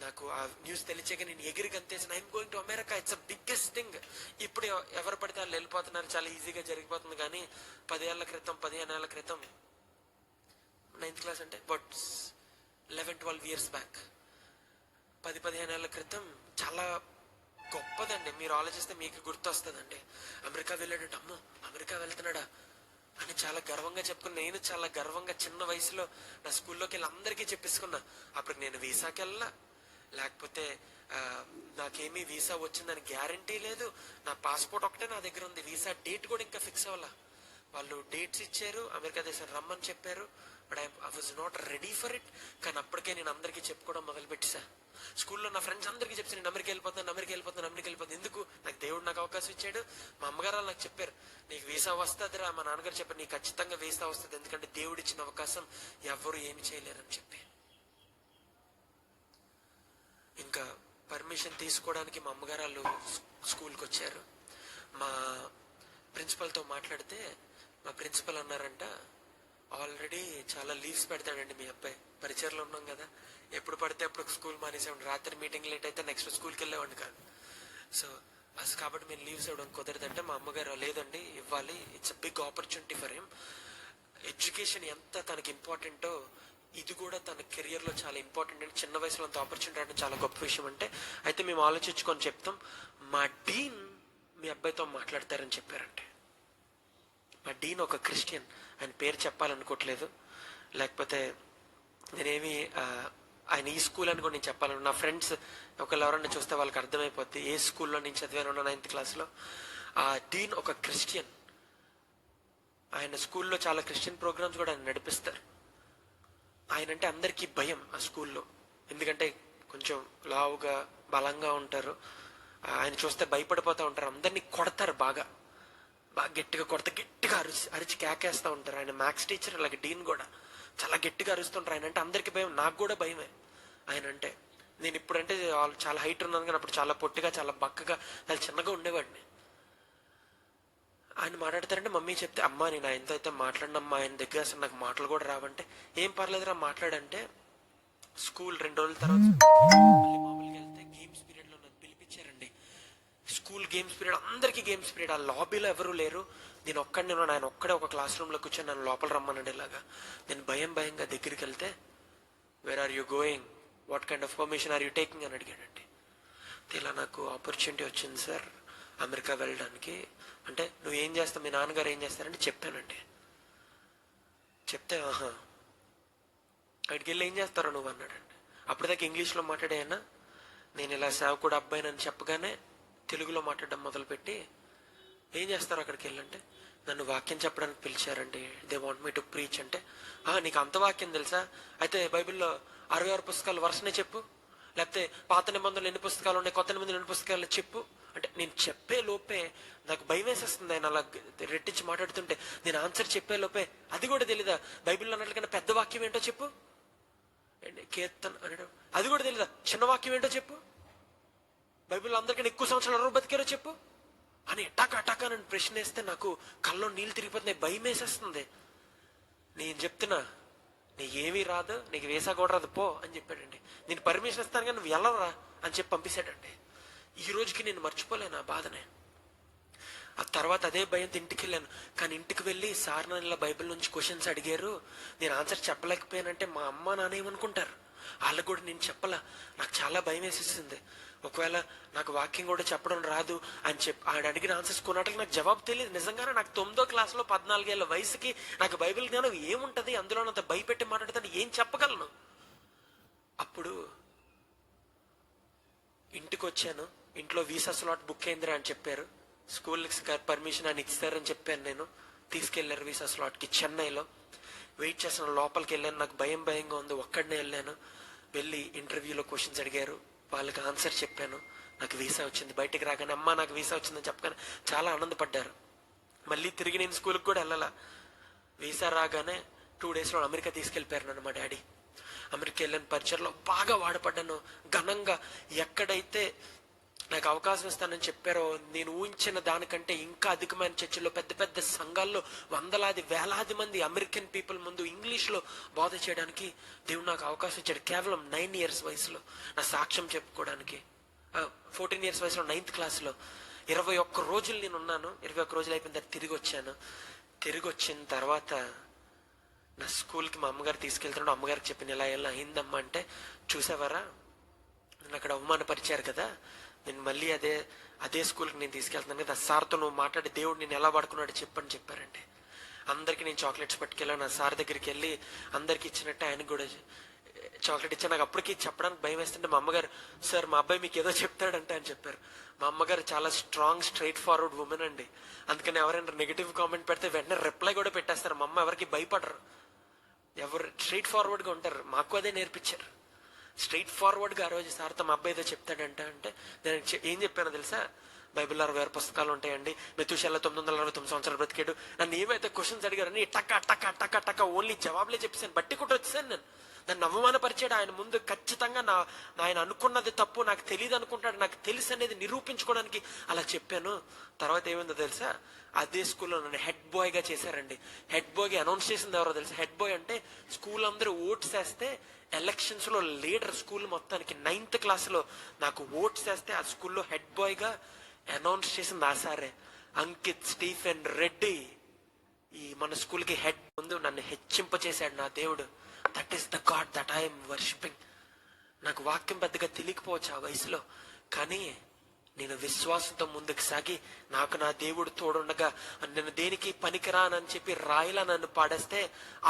నాకు ఆ న్యూస్ తెలిసాక నేను ఎగిరి గంతేసిన, I'm going to America, it's a biggest thing. ఇప్పుడు ఎవరు పడితే వాళ్ళు వెళ్ళిపోతున్నారు, చాలా ఈజీగా జరిగిపోతుంది. కానీ 15 ఏళ్ల క్రితం 9th క్లాస్ అంటే బట్ 11-12 years బ్యాక్, 10-15 ఏళ్ల క్రితం చాలా గొప్పదండి. మీరు ఆలోచిస్తే మీకు గుర్తొస్తుందండి. అమెరికా వెళ్ళాడంటే, అమ్మో అమెరికా వెళ్తున్నాడా అని చాలా గర్వంగా చెప్పుకున్నా. నేను చాలా గర్వంగా చిన్న వయసులో నా స్కూల్లోకి వెళ్ళి అందరికీ చెప్పేసుకున్నా. అప్పుడు నేను వీసాకి వెళ్ళా, లేకపోతే నాకేమీ వీసా వచ్చిందని గ్యారంటీ లేదు. నా పాస్పోర్ట్ ఒకటే నా దగ్గర ఉంది, వీసా డేట్ కూడా ఇంకా ఫిక్స్ అవ్వాల. వాళ్ళు డేట్స్ ఇచ్చారు, అమెరికా దేశం రమ్మని చెప్పారు, but I was not ready for it. కానీ అప్పటికే నేను అందరికీ చెప్పుకోవడం మొదలు పెట్టేసా. స్కూల్లో నా ఫ్రెండ్స్ అందరికీ చెప్పి నేను అమెరికా వెళ్ళిపోతాను. ఎందుకు? నాకు దేవుడు నాకు అవకాశం ఇచ్చాడు. మా అమ్మగారు నాకు చెప్పారు, నీకు వీసా వస్తుందిరా. మా నాన్నగారు చెప్పారు, నీకు ఖచ్చితంగా వీసా వస్తుంది, ఎందుకంటే దేవుడు ఇచ్చిన అవకాశం ఎవరు ఏమి చేయలేరని చెప్పి. ఇంకా పర్మిషన్ తీసుకోవడానికి మా అమ్మగారు వాళ్ళు స్కూల్కి వచ్చారు. మా ప్రిన్సిపల్తో మాట్లాడితే మా ప్రిన్సిపల్ అన్నారంట, ఆల్రెడీ చాలా లీవ్స్ పెడతాడండి మీ అబ్బాయి, పరిచయలో ఉన్నాం కదా, ఎప్పుడు పడితే అప్పుడు స్కూల్ మానేసేవాడు, రాత్రి మీటింగ్ లేట్ అయితే నెక్స్ట్ స్కూల్కి వెళ్ళేవాడిని కాదు. సో కాబట్టి మేము లీవ్స్ ఇవ్వడం కుదరదంటే, మా అమ్మగారు లేదండి ఇవ్వాలి, it's a big opportunity for him. Education ఎంత తనకి ఇంపార్టెంటో ఇది కూడా తన కెరియర్ లో చాలా ఇంపార్టెంట్ అండి. చిన్న వయసులో అంత ఆపర్చునిటీ అంటే చాలా గొప్ప విషయం. అంటే అయితే మేము ఆలోచించుకొని చెప్తాం, మా డీన్ మీ అబ్బాయితో మాట్లాడతారని చెప్పారంటే. మా డీన్ ఒక క్రిస్టియన్, ఆయన పేరు చెప్పాలనుకోవట్లేదు, లేకపోతే నేనేమి ఆయన ఈ స్కూల్ అని కూడా నేను చెప్పాలను. నా ఫ్రెండ్స్ ఒకళ్ళు ఎవరన్నా చూస్తే వాళ్ళకి అర్థమైపోద్ది ఏ స్కూల్లో నేను చదివాను 9th క్లాస్లో. ఆ డీన్ ఒక క్రిస్టియన్, ఆయన స్కూల్లో చాలా క్రిస్టియన్ ప్రోగ్రామ్స్ కూడా ఆయన నడిపిస్తారు. ఆయన అంటే అందరికీ భయం ఆ స్కూల్లో, ఎందుకంటే కొంచెం లావుగా బలంగా ఉంటారు. ఆయన చూస్తే భయపడిపోతూ ఉంటారు, అందరినీ కొడతారు, బాగా గట్టిగా కొడతా, గట్టిగా అరిచి కేకేస్తూ ఉంటారు. ఆయన మ్యాథ్స్ టీచర్, అలాగే డీన్ కూడా చాలా గట్టిగా అరుస్తుంటారు. ఆయన అంటే అందరికీ భయం, నాకు కూడా భయమే ఆయన అంటే. నేను ఇప్పుడంటే చాలా హైట్ ఉన్నాను, కానీ అప్పుడు చాలా పొట్టిగా, చాలా బక్కగా, చాలా చిన్నగా ఉండేవాడిని. ఆయన మాట్లాడతారంటే మమ్మీ చెప్తే, అమ్మా నేను ఆయనతో అయితే మాట్లాడినమ్మా, ఆయన దగ్గర అసలు నాకు మాటలు కూడా రావంటే, ఏం పర్లేదురా మాట్లాడంటే, స్కూల్ 2 రోజుల తర్వాత మళ్ళీ మామూలుగా వెళ్తే గేమ్స్ పీరియడ్ లో నన్ను పిలిపించారండి. స్కూల్ గేమ్స్ పీరియడ్, అందరికీ గేమ్స్ పీరియడ్. ఆ లాబీలో ఎవరు లేరు, నేను ఒక్కడిని ఉన్నాను. ఆయన ఒక్కడే ఒక క్లాస్ రూమ్ లో కూర్చొని నన్ను లోపల రమ్మనండి. ఇలాగా నేను భయంగా దగ్గరికి వెళ్తే, where are you going, what kind of permission are you taking అని అడిగాడండి. ఇలా నాకు ఆపర్చునిటీ వచ్చింది సార్ అమెరికా వెళ్ళడానికి అంటే. నువ్వు ఏం చేస్తావు, మీ నాన్నగారు ఏం చేస్తారంటే చెప్పానండి. చెప్తే ఆహా అక్కడికి వెళ్ళి ఏం చేస్తారో నువ్వు అన్నాడండి. అప్పటిదాకా ఇంగ్లీష్లో మాట్లాడేయన్నా, నేను ఇలా సేవకుడు అబ్బాయినని చెప్పగానే తెలుగులో మాట్లాడడం మొదలుపెట్టి, ఏం చేస్తారు అక్కడికి వెళ్ళంటే, నన్ను వాక్యం చెప్పడానికి పిలిచారండి, they want me to preach అంటే, నీకు అంత వాక్యం తెలుసా? అయితే బైబిల్లో 66 పుస్తకాలు వరుసనే చెప్పు, లేకపోతే పాత నిబంధనలు ఎన్ని పుస్తకాలు ఉన్నాయి, కొత్త నిబంధనలు ఎన్ని పుస్తకాలు చెప్పు అంటే, నేను చెప్పే లోపే నాకు భయం వేసేస్తుంది. ఆయన అలా రెట్టించి మాట్లాడుతుంటే నేను ఆన్సర్ చెప్పే లోపే అది కూడా తెలీదా? బైబిల్లో అన్నట్లుగా పెద్ద వాక్యం ఏంటో చెప్పు, కీర్తన అనడం అది కూడా తెలీదా? చిన్న వాక్యం ఏంటో చెప్పు, బైబిల్లో అందరికన్నా ఎక్కువ సంవత్సరాలు ఎవరు బతికారో చెప్పు అని టకా నన్ను ప్రశ్న వేస్తే నాకు కల్లో నీళ్ళు తిరిగిపోతున్నాయి, భయం వేసేస్తుంది. నేను చెప్తున్నా, నీకు ఏమీ రాదు, నీకు వేసా కూడా రాదు, పో అని చెప్పాడండి. నేను పర్మిషన్ ఇస్తాను కానీ నువ్వు వెళ్ళరా అని చెప్పి పంపించాడండి. ఈ రోజుకి నేను మర్చిపోలేను ఆ బాధనే. ఆ తర్వాత అదే భయంతో ఇంటికి వెళ్ళాను. కానీ ఇంటికి వెళ్ళి సార్ నన్ను ఇలా బైబిల్ నుంచి క్వశ్చన్స్ అడిగారు, నేను ఆన్సర్ చెప్పలేకపోయానంటే మా అమ్మ నాన్న ఏమనుకుంటారు, వాళ్ళకు కూడా నేను చెప్పలా. నాకు చాలా భయం వేసేసింది. ఒకవేళ నాకు వాక్యం కూడా చెప్పడం రాదు అని చెప్పి ఆడ అడిగిన ఆన్సర్స్ కొన్నట్లకి నాకు జవాబు తెలియదు. నిజంగానే నాకు 9వ క్లాస్లో 14 ఏళ్ళ వయసుకి నాకు బైబిల్ జ్ఞానం ఏముంటది, అందులో అంత భయపెట్టి మాట్లాడితే ఏం చెప్పగలను? అప్పుడు ఇంటికి వచ్చాను. ఇంట్లో వీసా స్లాట్ బుక్ అయిందిరా అని చెప్పారు. స్కూల్కి పర్మిషన్ అని ఇస్తారని చెప్పాను. నేను తీసుకెళ్లారు వీసా స్లాట్కి. చెన్నైలో వెయిట్ చేసిన లోపలికి వెళ్ళాను. నాకు భయంగా ఉంది, ఒక్కడనే వెళ్ళాను. వెళ్ళి ఇంటర్వ్యూలో క్వశ్చన్స్ అడిగారు, వాళ్ళకి ఆన్సర్ చెప్పాను. నాకు వీసా వచ్చింది. బయటికి రాగానే అమ్మ నాకు వీసా వచ్చిందని చెప్పగానే చాలా ఆనందపడ్డారు. మళ్ళీ తిరిగి నేను స్కూల్కి కూడా వెళ్ళాల. వీసా రాగానే 2 డేస్లో అమెరికా తీసుకెళ్ళిపోయారు నన్ను మా డాడీ. అమెరికా వెళ్ళిన పరిచయలో బాగా వాడపడ్డాను. ఘనంగా ఎక్కడైతే నాకు అవకాశం ఇస్తానని చెప్పారో నేను ఊహించిన దానికంటే ఇంకా అధికమైన చర్చల్లో పెద్ద పెద్ద సంఘాల్లో వందలాది వేలాది మంది అమెరికన్ పీపుల్ ముందు ఇంగ్లీష్లో బోధ చేయడానికి దేవుడు నాకు అవకాశం ఇచ్చాడు. కేవలం 9 ఇయర్స్ వయసులో నా సాక్ష్యం చెప్పుకోవడానికి. 14 ఇయర్స్ వయసులో 9th క్లాస్లో 21 రోజులు నేను ఉన్నాను. 21 రోజులు అయిపోయిన తర్వాత తిరిగి వచ్చాను. తిరిగి వచ్చిన తర్వాత నా స్కూల్కి మా అమ్మగారు తీసుకెళ్తున్నాడు. అమ్మగారికి చెప్పిన ఇలా అయిందమ్మా అంటే, చూసావారా నన్ను అక్కడ అవమానపరిచారు కదా, నేను మళ్ళీ అదే స్కూల్కి నేను తీసుకెళ్తున్నాను కదా, సార్తో నువ్వు మాట్లాడి దేవుడు నేను ఎలా వాడుకున్నాడు చెప్పని చెప్పారండి. అందరికి నేను చాక్లెట్స్ పట్టుకెళ్ళాను. నా సార్ దగ్గరికి వెళ్ళి అందరికి ఇచ్చినట్టే ఆయనకు కూడా చాక్లెట్ ఇచ్చాను. నాకు అప్పటికి చెప్పడానికి భయం వేస్తుంటే మా అమ్మగారు, సార్ మా అబ్బాయి మీకు ఏదో చెప్తాడంటే అని చెప్పారు. మా అమ్మగారు చాలా స్ట్రాంగ్ స్ట్రైట్ ఫార్వర్డ్ ఉమెన్ అండి. అందుకని ఎవరైనా నెగిటివ్ కామెంట్ పెడితే వెంటనే రిప్లై కూడా పెట్టేస్తారు. మా అమ్మ ఎవరికి భయపడరు, ఎవరు స్ట్రైట్ ఫార్వర్డ్గా ఉంటారు. మాకు అదే నేర్పించారు. స్ట్రైట్ ఫార్వర్డ్గా ఆ రోజు సార్తో మా అబ్బాయి ఏదో చెప్తాడంట అంటే నేను ఏం చెప్పానో తెలుసా, బైబిల్లో 66 పుస్తకాలు ఉంటాయండి, మెతుషెల్లా 969 సంవత్సరాలు బ్రతికాడు. నన్ను ఏమైతే క్వశ్చన్స్ అడిగారని టక్క ఓన్లీ జవాబులే చెప్పేసాను. బట్టి కూడా వచ్చేసాను నేను. నన్ను అవమానపరిచాడు ఆయన ముందు. ఖచ్చితంగా ఆయన అనుకున్నది తప్పు, నాకు తెలియదు అనుకుంటాడు, నాకు తెలుసు అనేది నిరూపించుకోవడానికి అలా చెప్పాను. తర్వాత ఏమైందో తెలుసా, అదే స్కూల్లో నన్ను హెడ్ బాయ్గా చేశారండి. హెడ్ బాయ్గా అనౌన్స్ చేసింది ఎవరో తెలుసా? హెడ్ బాయ్ అంటే స్కూల్ అందరూ ఓట్స్ వేస్తే ఎలక్షన్స్లో లీడర్ స్కూల్ మొత్తానికి 9th క్లాస్లో నాకు ఓట్స్ వేస్తే ఆ స్కూల్లో హెడ్ బాయ్గా అనౌన్స్ చేసింది ఆ సారే. అంకిత్ స్టీఫెన్ రెడ్డి ఈ మన స్కూల్కి హెడ్ ముందు నన్ను హెచ్చింపచేశాడు నా దేవుడు. That is the God that I'm worshipping. నాకు వాక్యం పెద్దగా తెలియకపోవచ్చు ఆ వయసులో, కానీ నేను విశ్వాసంతో ముందుకు సాగి నాకు నా దేవుడు తోడుండగా నేను దేనికి పనికిరానని చెప్పి రాయిలా నన్ను పాడేస్తే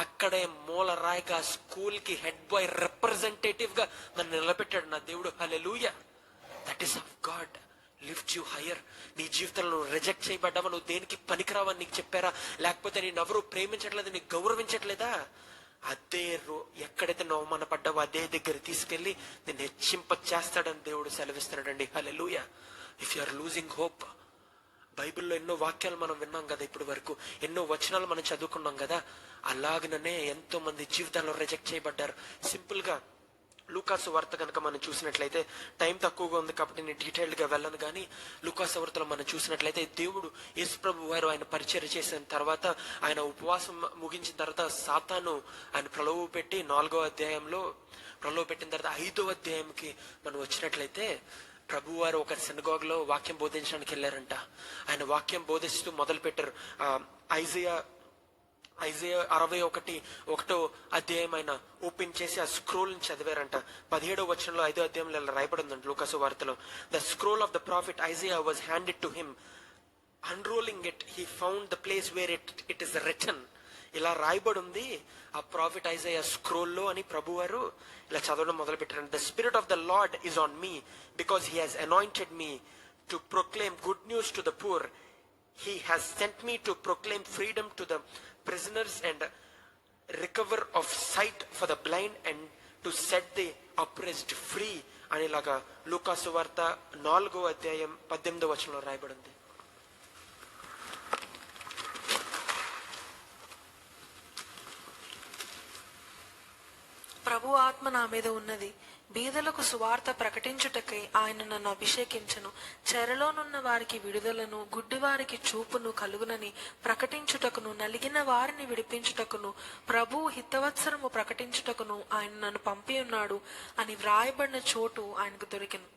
అక్కడే మూల రాయిగా స్కూల్కి హెడ్ బాయ్ రిప్రజెంటేటివ్గా నన్ను నిలబెట్టాడు నా దేవుడు. Hallelujah. That is of God lift you higher. నీ జీవితంలో నువ్వు రిజెక్ట్ చేయబడ్డావా, నువ్వు దేనికి పనికిరావని నీకు చెప్పారా, లేకపోతే నేను ఎవరు ప్రేమించట్లేదు, నీకు గౌరవించట్లేదా, అదే ఎక్కడైతే నువ్వు అవమానపడ్డావో అదే దగ్గర తీసుకెళ్లి నేను హెచ్చింప చేస్తాడని దేవుడు సెలవిస్తున్నాడండి. Hallelujah. If you are losing hope, బైబిల్లో ఎన్నో వాక్యాలు మనం విన్నాం కదా, ఇప్పటి వరకు ఎన్నో వచనాలు మనం చదువుకున్నాం కదా, అలాగనే ఎంతో మంది జీవితాల్లో రిజెక్ట్ చేయబడ్డారు. సింపుల్ గా లూకాసు వార్త కనుక మనం చూసినట్లయితే, టైం తక్కువగా ఉంది కాబట్టి నేను డీటెయిల్డ్గా వెళ్ళను, కానీ లూకాసు వార్తలో మనం చూసినట్లయితే దేవుడు యేసుప్రభు వారు ఆయన పరిచర్య చేసిన తర్వాత, ఆయన ఉపవాసం ముగించిన తర్వాత సాతాను ఆయన ప్రలోభ పెట్టి 4వ అధ్యాయంలో ప్రలోభ పెట్టిన తర్వాత 5వ అధ్యాయంకి మనం వచ్చినట్లయితే ప్రభువారు ఒక సినగాగ్లో వాక్యం బోధించడానికి వెళ్ళారంట. ఆయన వాక్యం బోధిస్తూ మొదలు పెట్టారు. ఐజయా 61:1 అధ్యాయం ఆయన ఓపెన్ చేసి ఆ స్క్రోల్ ని చదివారంట. 17వ వచనంలో 5వ అధ్యాయంలో ఇలా రాయబడి ఉందంట లూకాసు వార్తలో. The scroll of the profit Isaiah was handed to him. Unrolling it he found the place where it is return. ఇలా రాయబడి ఉంది ఆ ప్రాఫిట్ ఐజయా స్క్రోల్లో అని ప్రభువారు ఇలా చదవడం మొదలు పెట్టారు. The spirit of the lord is on me because he has anointed me to proclaim good news to the poor. He has sent me to proclaim freedom to the prisoners and recover of sight for the blind and to set the oppressed free అనేలాగా లూకాసు వార్త 4వ అధ్యాయం 18వ వచనంలో రాయబడింది. ప్రభు ఆత్మ నా మీద ఉన్నది, బీదలకు సువార్త ప్రకటించుటకై ఆయన నన్ను అభిషేకించను, చెరలోనున్న వారికి విడుదలను, గుడ్డివారికి చూపును కలుగునని ప్రకటించుటకును, నలిగిన వారిని విడిపించుటకును, ప్రభు హితవత్సరము ప్రకటించుటకును ఆయన నన్ను పంపి ఉన్నాడు అని వ్రాయబడిన చోటు ఆయనకు దొరికెను.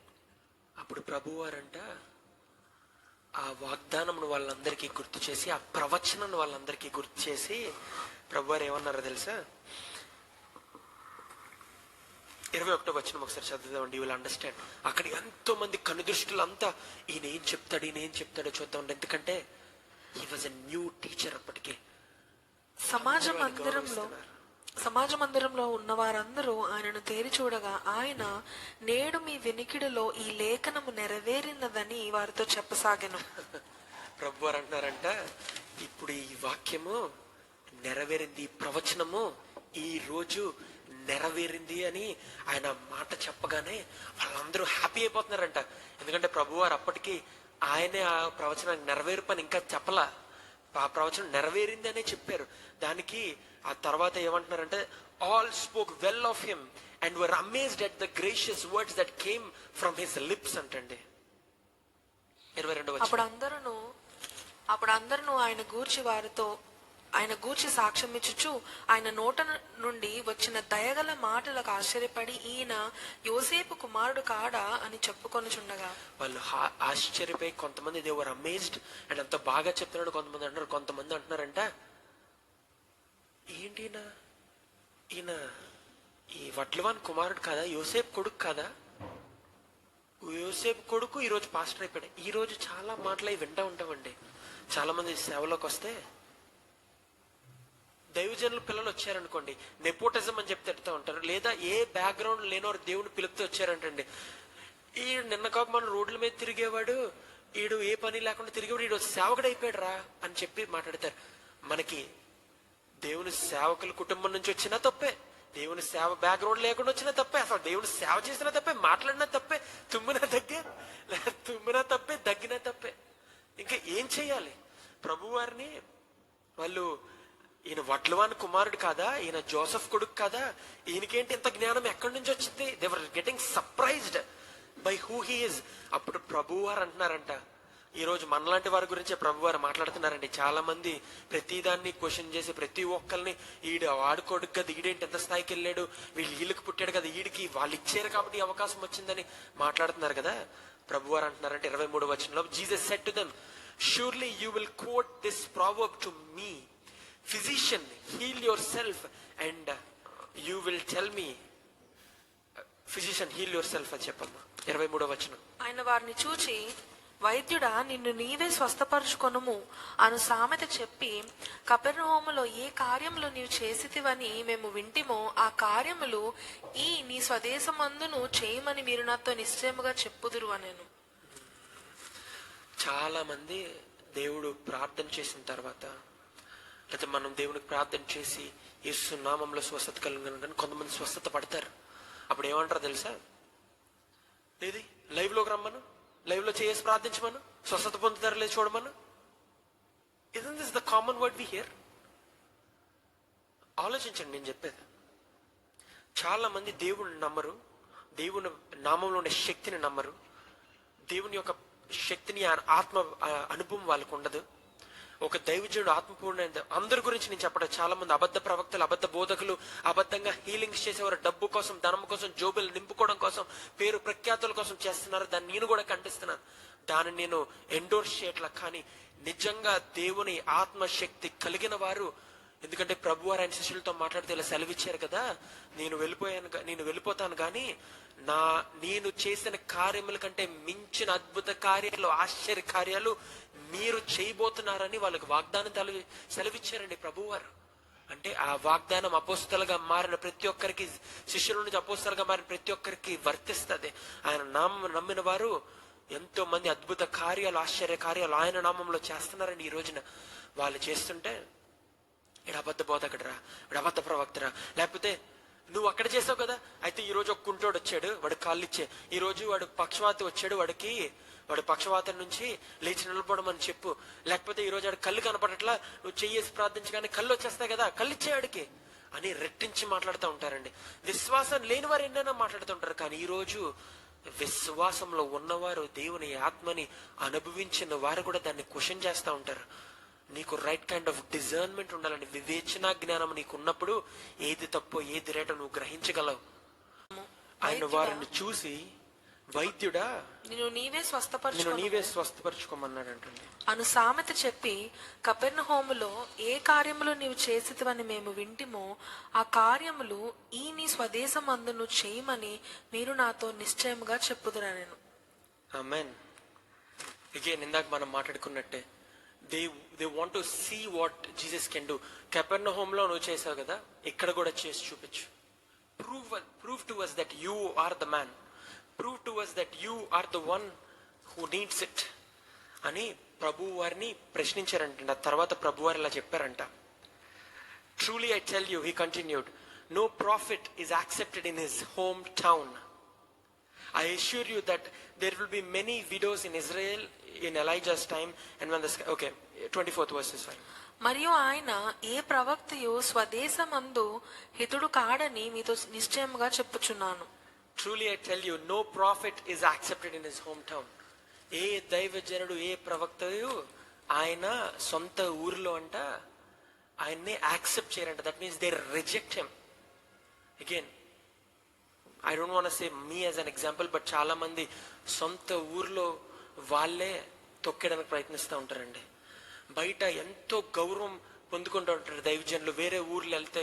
అప్పుడు ప్రభువారంట ఆ వాగ్దానమును వాళ్ళందరికీ గుర్తు చేసి, ఆ ప్రవచనను వాళ్ళందరికీ గుర్తు చేసి ప్రభువారు ఏమన్నారో తెలుసా? 21వ వచనం ఒకసారి చదువుదామండి. You will understand. అక్కడ ఎంతో మంది కనుదృష్టులు అంతా ఈయన ఏం చెప్తాడో చూద్దాం. ఎందుకంటే he was a new teacher. అప్పటికే సమాజ మందిరంలో ఉన్న వారందరూ ఆయనను తేరి చూడగా ఆయన నేడు మీ వినికిడిలో ఈ లేఖనము నెరవేరినదని వారితో చెప్పసాగాను. ప్రభు వారు అంటున్నారంట, ఇప్పుడు ఈ వాక్యము నెరవేరింది, ఈ ప్రవచనము ఈ రోజు నెరవేరింది అని ఆయన మాట చెప్పగానే వాళ్ళందరూ హ్యాపీ అయిపోతున్నారంట. ఎందుకంటే ప్రభువారు అప్పటికి ఆయనే ఆ ప్రవచనాన్ని నెరవేరు పని ఇంకా చెప్పలా, ఆ ప్రవచనం నెరవేరింది అనే చెప్పారు. దానికి ఆ తర్వాత ఏమంటున్నారంటే, all spoke well of him and were amazed at the gracious words that came from his lips అంటండి. 22వ అప్పుడు అందరూ ఆయన గూర్చి సాక్ష్యం ఇచ్చుచు ఆయన నోట నుండి వచ్చిన దయగల మాటలకు ఆశ్చర్యపడి ఈయన యోసేపు కుమారుడు కాడా అని చెప్పుకొనుచుండగా వాళ్ళు ఆశ్చర్యపోయి, కొంతమంది దే వర్ అమేజ్డ్ అండ్ అంత బాగా చెప్తున్నాడు కొంతమంది అంటున్నారు. కొంతమంది అంటున్నారంట, ఏంటి ఈయన ఈ వడ్లవాన్ కుమారుడు కాదా, యోసేపు కొడుకు కాదా? యోసేపు కొడుకు ఈరోజు పాస్టర్ అయిపోయాడు. ఈరోజు చాలా మాటలు వింటూ ఉంటామండి. చాలా మంది సేవలోకి వస్తే దైవజనులు పిల్లలు వచ్చారనుకోండి, నెపోటిజం అని చెప్తే తిడుతూ ఉంటారు. లేదా ఏ బ్యాక్గ్రౌండ్ లేనోరు దేవుని పిలుపుతో వచ్చారంటండి, ఈ నిన్న కాక మన రోడ్ల మీద తిరిగేవాడు, ఈడు ఏ పని లేకుండా తిరిగేవాడు, ఈడు సేవకుడు అయిపోయాడు రా అని చెప్పి మాట్లాడతారు. మనకి దేవుని సేవకుల కుటుంబం నుంచి వచ్చినా తప్పే, దేవుని సేవ బ్యాక్గ్రౌండ్ లేకుండా వచ్చినా తప్పే, అసలు దేవుని సేవ చేసినా తప్పే, మాట్లాడినా తప్పే, తుమ్మినా తప్పే, దగ్గినా తప్పే. ఇంకా ఏం చెయ్యాలి? ప్రభువారిని వాళ్ళు, ఈయన వడ్లవాన్ కుమారుడు కాదా, ఈయన జోసెఫ్ కొడుకు కాదా, ఈయనకేంటి ఇంత జ్ఞానం ఎక్కడి నుంచి వచ్చింది? They were getting surprised by who he is. అప్పుడు ప్రభువారు అంటున్నారంట, ఈ రోజు మనలాంటి వారి గురించే ప్రభువారు మాట్లాడుతున్నారండి. చాలా మంది ప్రతిదాన్ని క్వశ్చన్ చేసి ప్రతి ఒక్కరిని ఈడు వాడు కొడుకు కదా, ఈడేంటి ఎంత స్థాయికి వెళ్ళాడు, వీళ్ళకి పుట్టాడు కదా, ఈడికి వాళ్ళు ఇచ్చారు కాబట్టి ఈ అవకాశం వచ్చిందని మాట్లాడుతున్నారు కదా. ప్రభువారు అంటున్నారంటే 23వ వచనంలో, Jesus said to them, surely you will quote this proverb to me, physician heal yourself, and you will tell me, physician heal yourself అని చెప్పమ్మా. 23వ వచనం. ఆయన వారిని చూచి, వైద్యుడా నిన్ను నీవే స్వస్థపరచుకొనుము అను సామెత చెప్పి, కపెర్నహూములో ఏ కార్యములు నీవు చేసితివని మేము వింటిమో ఆ కార్యములు ఈ నీ స్వదేశమందును చేయమని మీరు నాతో నిశ్చయముగా చెప్పుదురు అనెను. చాలా మంది దేవుడు ప్రార్థన చేసిన తర్వాత, లేదా మనం దేవునికి ప్రార్థన చేసి యేసు నామంలో స్వస్థత కలిగిన కొంతమంది స్వస్థత పడతారు. అప్పుడు ఏమంటారు తెలుసా? లేదు లైవ్లోకి రమ్మను, లైవ్లో చేసి ప్రార్థించమను, స్వస్థత పొందుతారు లేదు చూడమను. Isn't this the common word we hear? ఆలోచించండి నేను చెప్పేది. చాలా మంది దేవుని నమ్మరు, దేవుని నామంలో ఉండే శక్తిని నమ్మరు, దేవుని యొక్క శక్తిని ఆత్మ అనుభవం వాళ్ళకు ఉండదు. ఒక దైవజనుడు ఆత్మపూర్ణ, అందరి గురించి నేను చెప్పడం, చాలా మంది అబద్ధ ప్రవక్తలు, అబద్ధ బోధకులు, అబద్ధంగా హీలింగ్స్ చేసేవారు డబ్బు కోసం, ధనం కోసం, జోబులు నింపుకోవడం కోసం, పేరు ప్రఖ్యాతుల కోసం చేస్తున్నారు. దాన్ని నేను కూడా ఖండిస్తున్నాను, దాన్ని నేను ఎండోర్స్ చేయట్లా. కానీ నిజంగా దేవుని ఆత్మశక్తి కలిగిన వారు, ఎందుకంటే ప్రభువారు ఆయన శిష్యులతో మాట్లాడితే ఇలా సెలవిచ్చారు కదా, నేను వెళ్ళిపోతాను కానీ నేను చేసిన కార్యముల కంటే మించిన అద్భుత కార్యాలు, ఆశ్చర్య కార్యాలు మీరు చేయబోతున్నారని వాళ్ళకి వాగ్దానం సెలవిచ్చారండి ప్రభువారు. అంటే ఆ వాగ్దానం అపోస్తలుగా మారిన ప్రతి ఒక్కరికి, శిష్యుల నుంచి అపోస్తలుగా మారిన ప్రతి ఒక్కరికి వర్తిస్తుంది. ఆయన నమ్మిన వారు ఎంతో మంది అద్భుత కార్యాలు, ఆశ్చర్య కార్యాలు ఆయన నామంలో చేస్తున్నారండి ఈ రోజున. వాళ్ళు చేస్తుంటే ఇడు అబద్ధ బోధకుడురా, ఇడు అబద్ధ ప్రవక్తరా, లేకపోతే నువ్వు అక్కడ చేసావు కదా, అయితే ఈ రోజు ఒక కుంటోడు వచ్చాడు, వాడు కాళ్ళు ఇచ్చే, ఈ రోజు వాడు పక్షవాతం వచ్చాడు, వాడు పక్షవాతం నుంచి లేచి నిలబడమని చెప్పు, లేకపోతే ఈ రోజు వాడు కళ్ళు కనపడట్లా, నువ్వు చెయ్యేసి ప్రార్థించగానే కళ్ళు వచ్చేస్తాయి కదా, కళ్ళు ఇచ్చే వాడికి అని రెట్టించి మాట్లాడుతూ ఉంటారండి. విశ్వాసం లేని వారు ఎన్నైనా మాట్లాడుతూ ఉంటారు. కానీ ఈ రోజు విశ్వాసంలో ఉన్నవారు, దేవుని ఆత్మని అనుభవించిన వారు కూడా దాన్ని క్వశ్చన్ చేస్తూ ఉంటారు. నీకు రైట్ కైండ్ ఆఫ్ డిజర్న్మెంట్ ఉండాలని, వివేచన జ్ఞానం నీకు ఉన్నప్పుడు ఏది తప్పో ఏది రేటో నువ్వు గ్రహించగలవు. ఆయన వారిని చూసి, వైద్యుడా నిన్ను నీవే స్వస్థపరచుకోమన్నాడంటండి అను సామెత చెప్పి, కపెర్నహూములో ఏ కార్యములు నీవు చేసితివని మేము వింటిమో ఆ కార్యములు ఈ నీ స్వదేశమందును చేయమని మీరు నాతో నిశ్చయముగా చెప్పుదురనెను. ఆమేన్. అగైన్ ఇందాక మనం మాట్లాడుకున్నట్టే, they want to see what Jesus can do. కపెర్నహూములో నువ్వు చేసావు కదా, ఇక్కడ కూడా చేసి చూపించు. Prove to us that you are the man. Prove to us that you are the one who needs it అని ప్రభు వారిని ప్రశ్నించారంట. ఆ తర్వాత ప్రభు వారు ఇలా చెప్పారంట. Truly I tell you, he continued, no prophet is accepted in his hometown. I assure you that there will be many widows in Israel in Elijah's time and when the 24th verse is fine. మరియు ఆయన ఏ ప్రవక్తయు స్వదేశమందు హితుడు కాడని మీతో నిశ్చయముగా చెప్పుచున్నాను. Truly I tell you, no prophet is accepted in his hometown. ఏ దైవజనుడు, ఏ ప్రవక్తయు ఆయన సొంత ఊరిలో అంట ఆయన్ని యాక్సెప్ట్ చేయరంట. That means they reject him. Again I don't want to say me as an example, but చాలా మంది సొంత ఊర్లో వాళ్ళే తొక్కేయడానికి ప్రయత్నిస్తూ ఉంటారండి. బయట ఎంతో గౌరవం పొందుకుంటూ ఉంటారు దైవజనులు, వేరే ఊర్లు వెళ్తే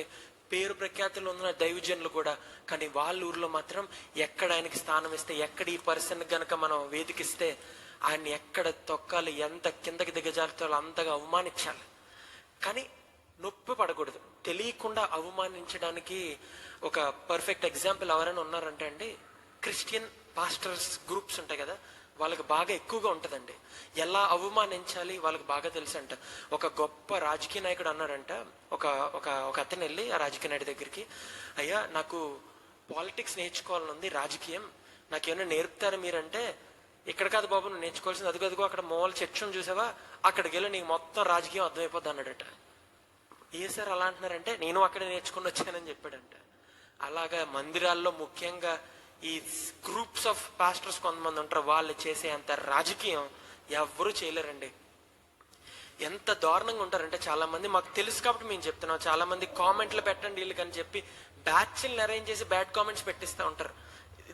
పేరు ప్రఖ్యాతులు ఉన్న దైవజనులు కూడా, కానీ వాళ్ళ ఊర్లో మాత్రం ఎక్కడ ఆయనకి స్థానం ఇస్తే, ఎక్కడ ఈ పర్సన్ గనక మనం వేదికిస్తే ఆయన్ని ఎక్కడ తొక్కాలి, ఎంత కిందకి దిగజారుతాలో అంతగా అవమానించాలి. కానీ నొప్పి పడకూడదు. తెలియకుండా అవమానించడానికి ఒక పర్ఫెక్ట్ ఎగ్జాంపుల్ ఎవరైనా ఉన్నారంటే అండి, క్రిస్టియన్ పాస్టర్స్ గ్రూప్స్ ఉంటాయి కదా, వాళ్ళకి బాగా ఎక్కువగా ఉంటుందండి. ఎలా అవమానించాలి వాళ్ళకి బాగా తెలుసు అంట. ఒక గొప్ప రాజకీయ నాయకుడు అన్నాడంట, ఒక ఒక ఒక అతను వెళ్ళి ఆ రాజకీయ నాయుడు దగ్గరికి, అయ్యా నాకు పాలిటిక్స్ నేర్చుకోవాలని ఉంది, రాజకీయం నాకేమైనా నేర్పుతారు మీరంటే, ఇక్కడ కాదు బాబు నువ్వు నేర్చుకోవాల్సింది, అదిగో అక్కడ మోల్ చర్చను చూసావా, అక్కడికి వెళ్ళి నీకు మొత్తం రాజకీయం అర్థమైపోద్ది అన్నాడట. ఏ సార్ అలా అంటున్నారంటే, నేను అక్కడే నేర్చుకుని వచ్చానని చెప్పాడంట. అలాగా మందిరాల్లో ముఖ్యంగా ఈ గ్రూప్స్ ఆఫ్ పాస్టర్స్ కొంతమంది ఉంటారు, వాళ్ళు చేసే అంత రాజకీయం ఎవ్వరూ చేయలేరండి. ఎంత దారుణంగా ఉంటారంటే, చాలా మంది మాకు తెలుసు కాబట్టి మేము చెప్తున్నాం, చాలా మంది కామెంట్లు పెట్టండి వీళ్ళకి అని చెప్పి బ్యాచ్లను అరేంజ్ చేసి బ్యాడ్ కామెంట్స్ పెట్టిస్తూ ఉంటారు.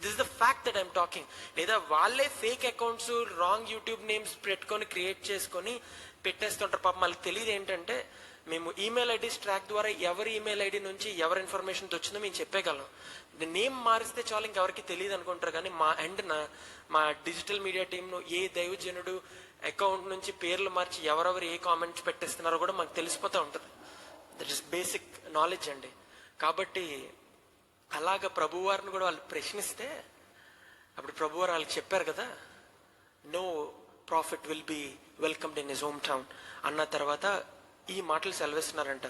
This is the fact that I'm talking. లేదా వాళ్ళే fake accounts, wrong YouTube names పెట్టుకొని క్రియేట్ చేసుకొని పెట్టేస్తుంటారు. పాపం వాళ్ళకి తెలియదు ఏంటంటే, మేము ఈమెయిల్ ఐడీస్ ట్రాక్ ద్వారా ఎవరి ఈమెయిల్ ఐడి నుంచి ఎవరి ఇన్ఫర్మేషన్ వచ్చిందో మేము చెప్పగలం. నేమ్ మారిస్తే చాలు ఇంకెవరికి తెలియదు అనుకుంటారు. కానీ మా డిజిటల్ మీడియా టీంను ఏ దైవజనుడు అకౌంట్ నుంచి పేర్లు మార్చి ఎవరెవరు ఏ కామెంట్స్ పెట్టేస్తున్నారో కూడా మాకు తెలిసిపోతూ ఉంటుంది. దట్ ఈస్ బేసిక్ నాలెడ్జ్ అండి. కాబట్టి అలాగ ప్రభువారిని కూడా వాళ్ళు ప్రశ్నిస్తే అప్పుడు ప్రభువారు వాళ్ళకి చెప్పారు కదా, no prophet will be welcomed in his home town అన్న తర్వాత ఈ మాటలు సెలవిస్తున్నారంట.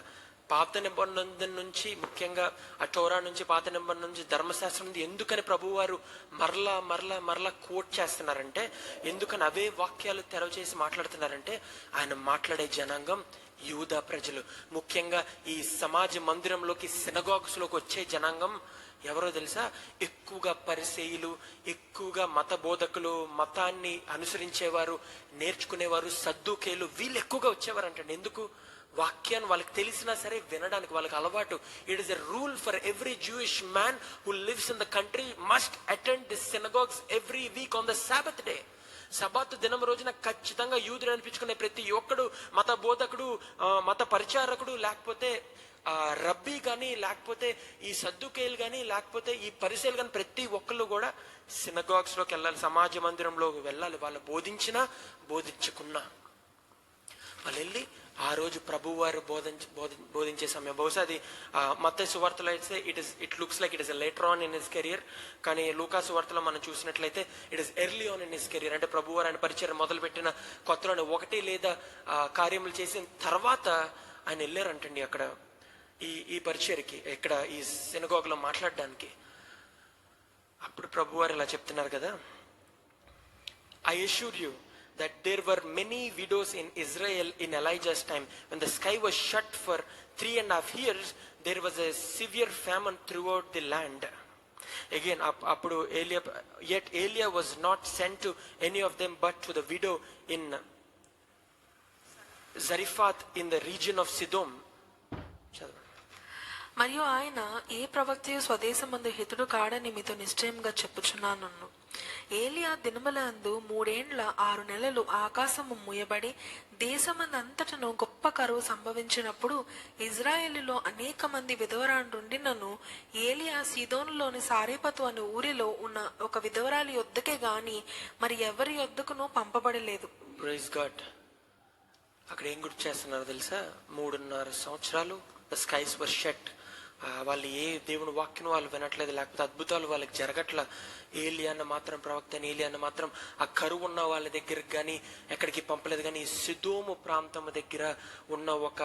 పాత నిబంధన నుంచి, ముఖ్యంగా ఆ టోరా నుంచి, పాత నిబంధన నుంచి, ధర్మశాస్త్రం నుంచి ఎందుకని ప్రభువారు మరలా కోట్ చేస్తున్నారంటే, ఎందుకని అవే వాక్యాలు తెరవ చేసి మాట్లాడుతున్నారంటే, ఆయన మాట్లాడే జనాంగం యూదా ప్రజలు. ముఖ్యంగా ఈ సమాజ మందిరంలోకి, సినగాగ్స్ లోకి వచ్చే జనాంగం ఎవరో తెలుసా? ఎక్కువగా పరిసయ్యులు, ఎక్కువగా మత బోధకులు, మతాన్ని అనుసరించేవారు, నేర్చుకునేవారు, సద్దుకేలు, వీళ్ళు ఎక్కువగా వచ్చేవారు అంటండి. ఎందుకు? వాక్యాన్ని వాళ్ళకి తెలిసినా సరే వినడానికి వాళ్ళకి అలవాటు. It is a rule for every Jewish man who lives in the country must attend the synagogues every week on the Sabbath day. సబాతు దినం రోజున ఖచ్చితంగా యూదుడు అనిపించుకునే ప్రతి ఒక్కడు, మత బోధకుడు, మత పరిచారకుడు, లేకపోతే రబ్బీ కానీ, లేకపోతే ఈ సద్దుకేయులు కానీ, లేకపోతే ఈ పరిసయ్యులు కానీ, ప్రతి ఒక్కళ్ళు కూడా సినగాగ్స్ లోకి వెళ్ళాలి, సమాజ మందిరంలోకి వెళ్ళాలి, వాళ్ళు బోధించినా బోధించకున్నా. వాళ్ళు వెళ్ళి ఆ రోజు ప్రభు వారు బోధించే సమయం. బహుశా అది మత్తయి సువార్తలో అయితే it looks like it is later on in his career, కానీ లూకా సువార్తలో మనం చూసినట్లయితే it is early on in his career. అంటే ప్రభు వారు ఆయన పరిచయం మొదలుపెట్టిన కొత్తలోనే 1 లేదా కార్యములు చేసిన తర్వాత ఆయన వెళ్ళారంటండి అక్కడ ఈ పరిచర్కి, ఇక్కడ ఈ సినగోగలో మాట్లాడడానికి. అప్పుడు ప్రభు వారు ఇలా చెప్తున్నారు కదా, I assure you that there were many widows in Israel in Elijah's time. When the sky was shut for 3.5 years, there was a severe famine throughout the land. Again, appudu yet Elia was not sent to any of them but to the widow in Zarephath in the region of Sidon. మరియు ఆయన ఏ ప్రవక్తయు స్వదేశమందు హితుడు కాడని మీతో నిశ్చయంగా చెప్పుచున్నాను. ఏలియా దినములందు 3 ఏండ్ల 6 నెలలు ఆకాశము మూయబడి దేశమందంతటను గొప్ప కరువు సంభవించినప్పుడు ఇజ్రాయేలులో అనేక మంది విధవరాండ్రుండినను ఏలియా సీదోనులోని సారేపతు అనే ఊరిలో ఉన్న ఒక విధవరాలి యొద్దకే గాని మరి ఎవరి యొద్దకును పంపబడలేదు. Praise God. అక్కడ ఏం గుర్తు చేస్తున్నారు తెలుసా? 3.5 సంవత్సరాలు ద స్కైస్ వర్ షట్. వాళ్ళు ఏ దేవుని వాక్యం వాళ్ళు వినట్లేదు, లేకపోతే అద్భుతాలు వాళ్ళకి జరగట్ల. ఏలియాన్న మాత్రం ప్రవక్తని ఏలియాన్న మాత్రం ఆ కరువు ఉన్న వాళ్ళ దగ్గరికి కానీ ఎక్కడికి పంపలేదు. కానీ సిదోము ప్రాంతం దగ్గర ఉన్న ఒక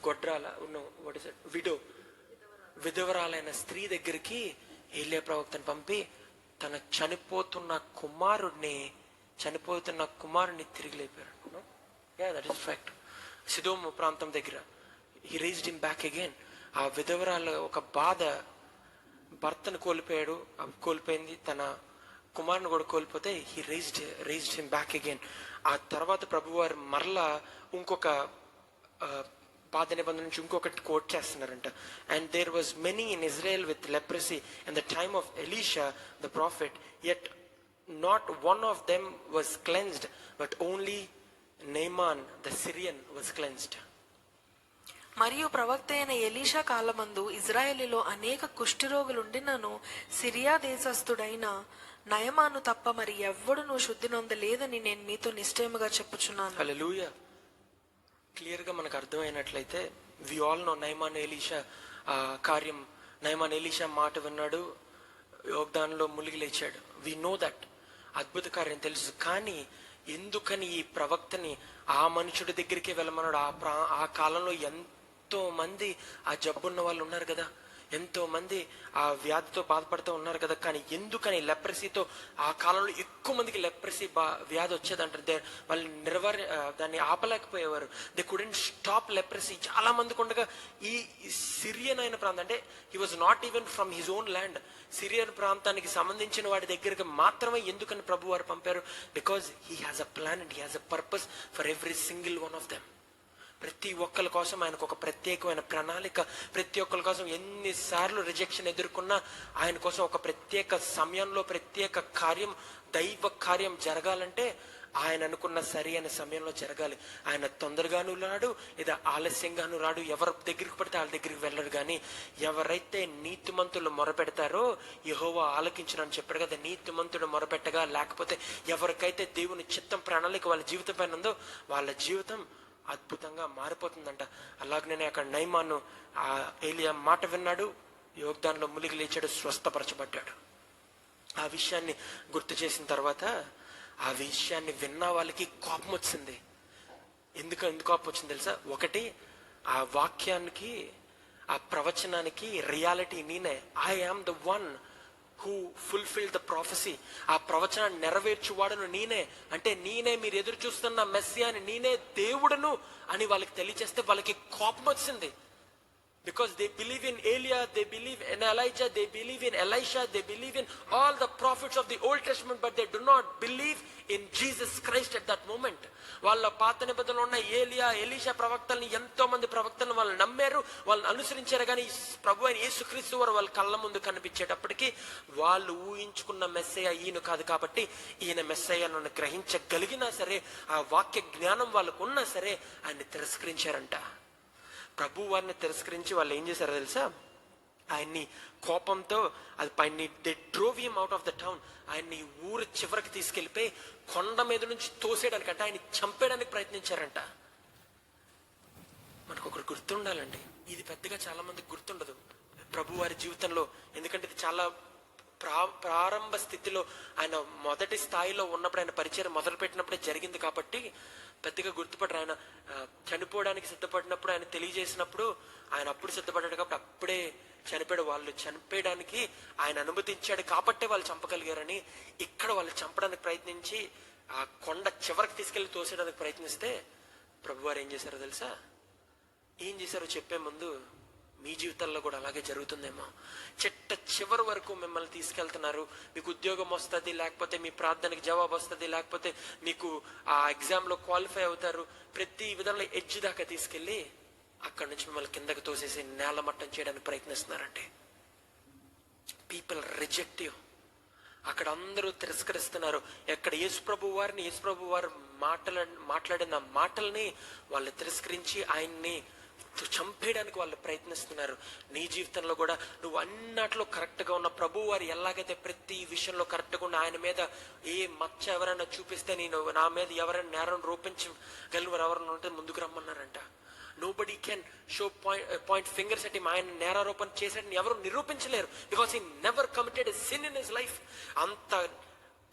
గొడ్రాల ఉన్న విధవరాలైన స్త్రీ దగ్గరికి ఏలియా ప్రవక్తని పంపి తన చనిపోతున్న కుమారుడిని తిరిగి లేపారు. That is fact. సిదోము ప్రాంతం దగ్గర he raised him back again. ఆ విధవరాలు ఒక బాధ, భర్తను కోల్పోయింది, తన కుమారుని కూడా కోల్పోతే he raised him back again. ఆ తర్వాత ప్రభువారు మరలా ఇంకొక పాత నిబంధన నుంచి ఇంకొకటి కోట్ చేస్తున్నారంట. And there was many in Israel with leprosy in the time of Elisha the prophet, yet not one of them was cleansed, but only Naaman the Syrian was cleansed. మరియు ప్రవక్త అయిన ఎలీషా కాలమందు ఇజ్రాయేలులో అనేక కుష్ఠరోగులుండినను Syria దేశస్థుడైన నయమాను తప్ప మరి ఎవ్వడును శుద్ధి నొందలేదని నేను మీతో నిశ్చయముగా చెప్పుచున్నాను. హల్లెలూయా. క్లియర్ గా మనకు అర్థమైనట్లయితే we all know Naaman Elisha కార్యం. నయమాన్ ఎలీషా మాట విన్నాడు, యోగ్దాన్లో మునిగి లేచాడు. We know that. అద్భుత కార్యం తెలుసు. కానీ ఎందుకని ఈ ప్రవక్తని ఆ మనుషుడి దగ్గరికి వెళ్ళమన్నాడు? ఆ కాలంలో ఎంతో మంది ఆ జబ్బున్న వాళ్ళు ఉన్నారు కదా, ఎంతో మంది ఆ వ్యాధితో బాధపడుతూ ఉన్నారు కదా. కానీ ఎందుకని లెప్రసీతో ఆ కాలంలో ఎక్కువ మందికి లెప్రసీ వ్యాధి వచ్చేదంటారు. వాళ్ళు దాన్ని ఆపలేకపోయేవారు. They couldn't stop leprosy. చాలా మందికి ఉండగా ఈ సిరియన్ అయిన ప్రాంతం, అంటే he was not even from his own land, Syrian ప్రాంతానికి సంబంధించిన వాడి దగ్గరికి మాత్రమే ఎందుకని ప్రభు వారు పంపారు? Because he has a plan and he has a purpose for every single one of them. ప్రతి ఒక్కరి కోసం ఆయనకు ఒక ప్రత్యేకమైన ప్రణాళిక. ప్రతి ఒక్కరి కోసం ఎన్నిసార్లు రిజెక్షన్ ఎదుర్కొన్నా ఆయన కోసం ఒక ప్రత్యేక సమయంలో ప్రత్యేక కార్యం, దైవ కార్యం జరగాలంటే ఆయన అనుకున్న సరి అయిన సమయంలో జరగాలి. ఆయన తొందరగాను రాడు, లేదా ఆలస్యంగాను రాడు. ఎవరి దగ్గరికి పడితే వాళ్ళ దగ్గరికి వెళ్ళడు. కానీ ఎవరైతే నీతిమంతులు మొరపెడతారో యెహోవా ఆలకించునని చెప్పాడు కదా. నీతిమంతుడు మొరపెట్టగా, లేకపోతే ఎవరికైతే దేవుని చిత్తం ప్రణాళిక వాళ్ళ జీవితం పైన ఉందో వాళ్ళ జీవితం అద్భుతంగా మారిపోతుందంట. అలాగనే అక్కడ నయమాను ఆ ఏలియా మాట విన్నాడు, యోగ్దాన్లో మునిగి లేచాడు, స్వస్థపరచబడ్డాడు. ఆ విషయాన్ని గుర్తు చేసిన తర్వాత ఆ విషయాన్ని విన్న వాళ్ళకి కోపం వచ్చింది. ఎందుకు కోపం వచ్చింది తెలుసా? ఒకటి, ఆ వాక్యానికి, ఆ ప్రవచనానికి రియాలిటీ నేనే. I am the one who fulfilled the prophecy. ఆ ప్రవచనాన్ని నెరవేర్చువాడను నేనే. అంటే నేనే మీరు ఎదురు చూస్తున్న మెస్సియాని, నేనే దేవుడను అని వాళ్ళకి తెలియచేస్తే వాళ్ళకి కోపం వచ్చింది. Because they believe in Elia, they believe in Elijah, they believe in Elisha, they believe in all the prophets of the Old Testament, but they do not believe in Jesus Christ at that moment. వాళ్ళ పాత నిబంధనలో ఉన్న ఏలియా, Elisha ప్రవక్తల్ని, ఎంతో మంది ప్రవక్తలను వాళ్ళు నమ్మారు, వాళ్ళని అనుసరించారు. కానీ ప్రభు అయిన యేసుక్రీస్తు వారు వాళ్ళ కళ్ళ ముందు కనిపించేటప్పటికి వాళ్ళు ఊహించుకున్న మెస్సయ్య ఈయన కాదు. కాబట్టి ఈయన మెస్సయ్యను గ్రహించగలిగినా సరే, ఆ వాక్య జ్ఞానం వాళ్ళకు ఉన్నా సరే ఆయన్ని తిరస్కరించారంట. ప్రభు వారిని తిరస్కరించి వాళ్ళు ఏం చేశారో తెలుసా? ఆయన్ని కోపంతో they drove him out of the town. ఆయన్ని ఊరు చివరికి తీసుకెళ్ళిపోయి కొండ మీద నుంచి తోసేయడానికి, అంటే ఆయన చంపేయడానికి ప్రయత్నించారంట. మనకు ఒకటి గుర్తుండాలండి. ఇది పెద్దగా చాలా మందికి గుర్తుండదు ప్రభు వారి జీవితంలో. ఎందుకంటే ఇది చాలా ప్రారంభ స్థితిలో, ఆయన మొదటి స్థాయిలో ఉన్నప్పుడు, ఆయన పరిచయం మొదలు పెట్టినప్పుడే జరిగింది కాబట్టి పెద్దగా గుర్తుపడరు. ఆయన చనిపోవడానికి సిద్ధపడినప్పుడు, ఆయన తెలియజేసినప్పుడు ఆయన అప్పుడు సిద్ధపడ్డాడు కాబట్టి అప్పుడే చనిపోయాడు. వాళ్ళు చనిపోయడానికి ఆయన అనుమతించాడు కాబట్టే వాళ్ళు చంపగలిగారని, ఇక్కడ వాళ్ళు చంపడానికి ప్రయత్నించి ఆ కొండ చివరికి తీసుకెళ్లి తోసేయడానికి ప్రయత్నిస్తే ప్రభువారు ఏం చేశారో తెలుసా? ఏం చేశారో చెప్పే ముందు, మీ జీవితాల్లో కూడా అలాగే జరుగుతుందేమో. చివరి వరకు మిమ్మల్ని తీసుకెళ్తున్నారు. మీకు ఉద్యోగం వస్తుంది, లేకపోతే మీ ప్రార్థనకి జవాబు వస్తుంది, లేకపోతే మీకు ఆ ఎగ్జామ్లో క్వాలిఫై అవుతారు. ప్రతి విధంలో ఎడ్జ్ దాకా తీసుకెళ్ళి అక్కడి నుంచి మిమ్మల్ని కిందకి తోసేసి నేలమట్టం చేయడానికి ప్రయత్నిస్తున్నారండి. People reject you. అక్కడ అందరూ తిరస్కరిస్తున్నారు. ఎక్కడ యేసుప్రభు వారు మాట్లాడిన మాటల్ని వాళ్ళు తిరస్కరించి ఆయన్ని చంపేయడానికి వాళ్ళు ప్రయత్నిస్తున్నారు. నీ జీవితంలో కూడా నువ్వు అన్నట్లో కరెక్ట్ గా ఉన్న ప్రభు వారు ఎలాగైతే ప్రతి విషయంలో కరెక్ట్ గా ఉన్న, ఆయన మీద ఏ మచ్చ ఎవరైనా చూపిస్తే, నేను నా మీద ఎవరైనా నేరం రూపించగలిగిన ఎవరైనా ఉంటే ముందుకు రమ్మన్నారంట. Nobody can show point fingers at him. ఆయన నేరారోపణ చేశాడని ఎవరు నిరూపించలేరు. Because he never committed a sin in his life. అంత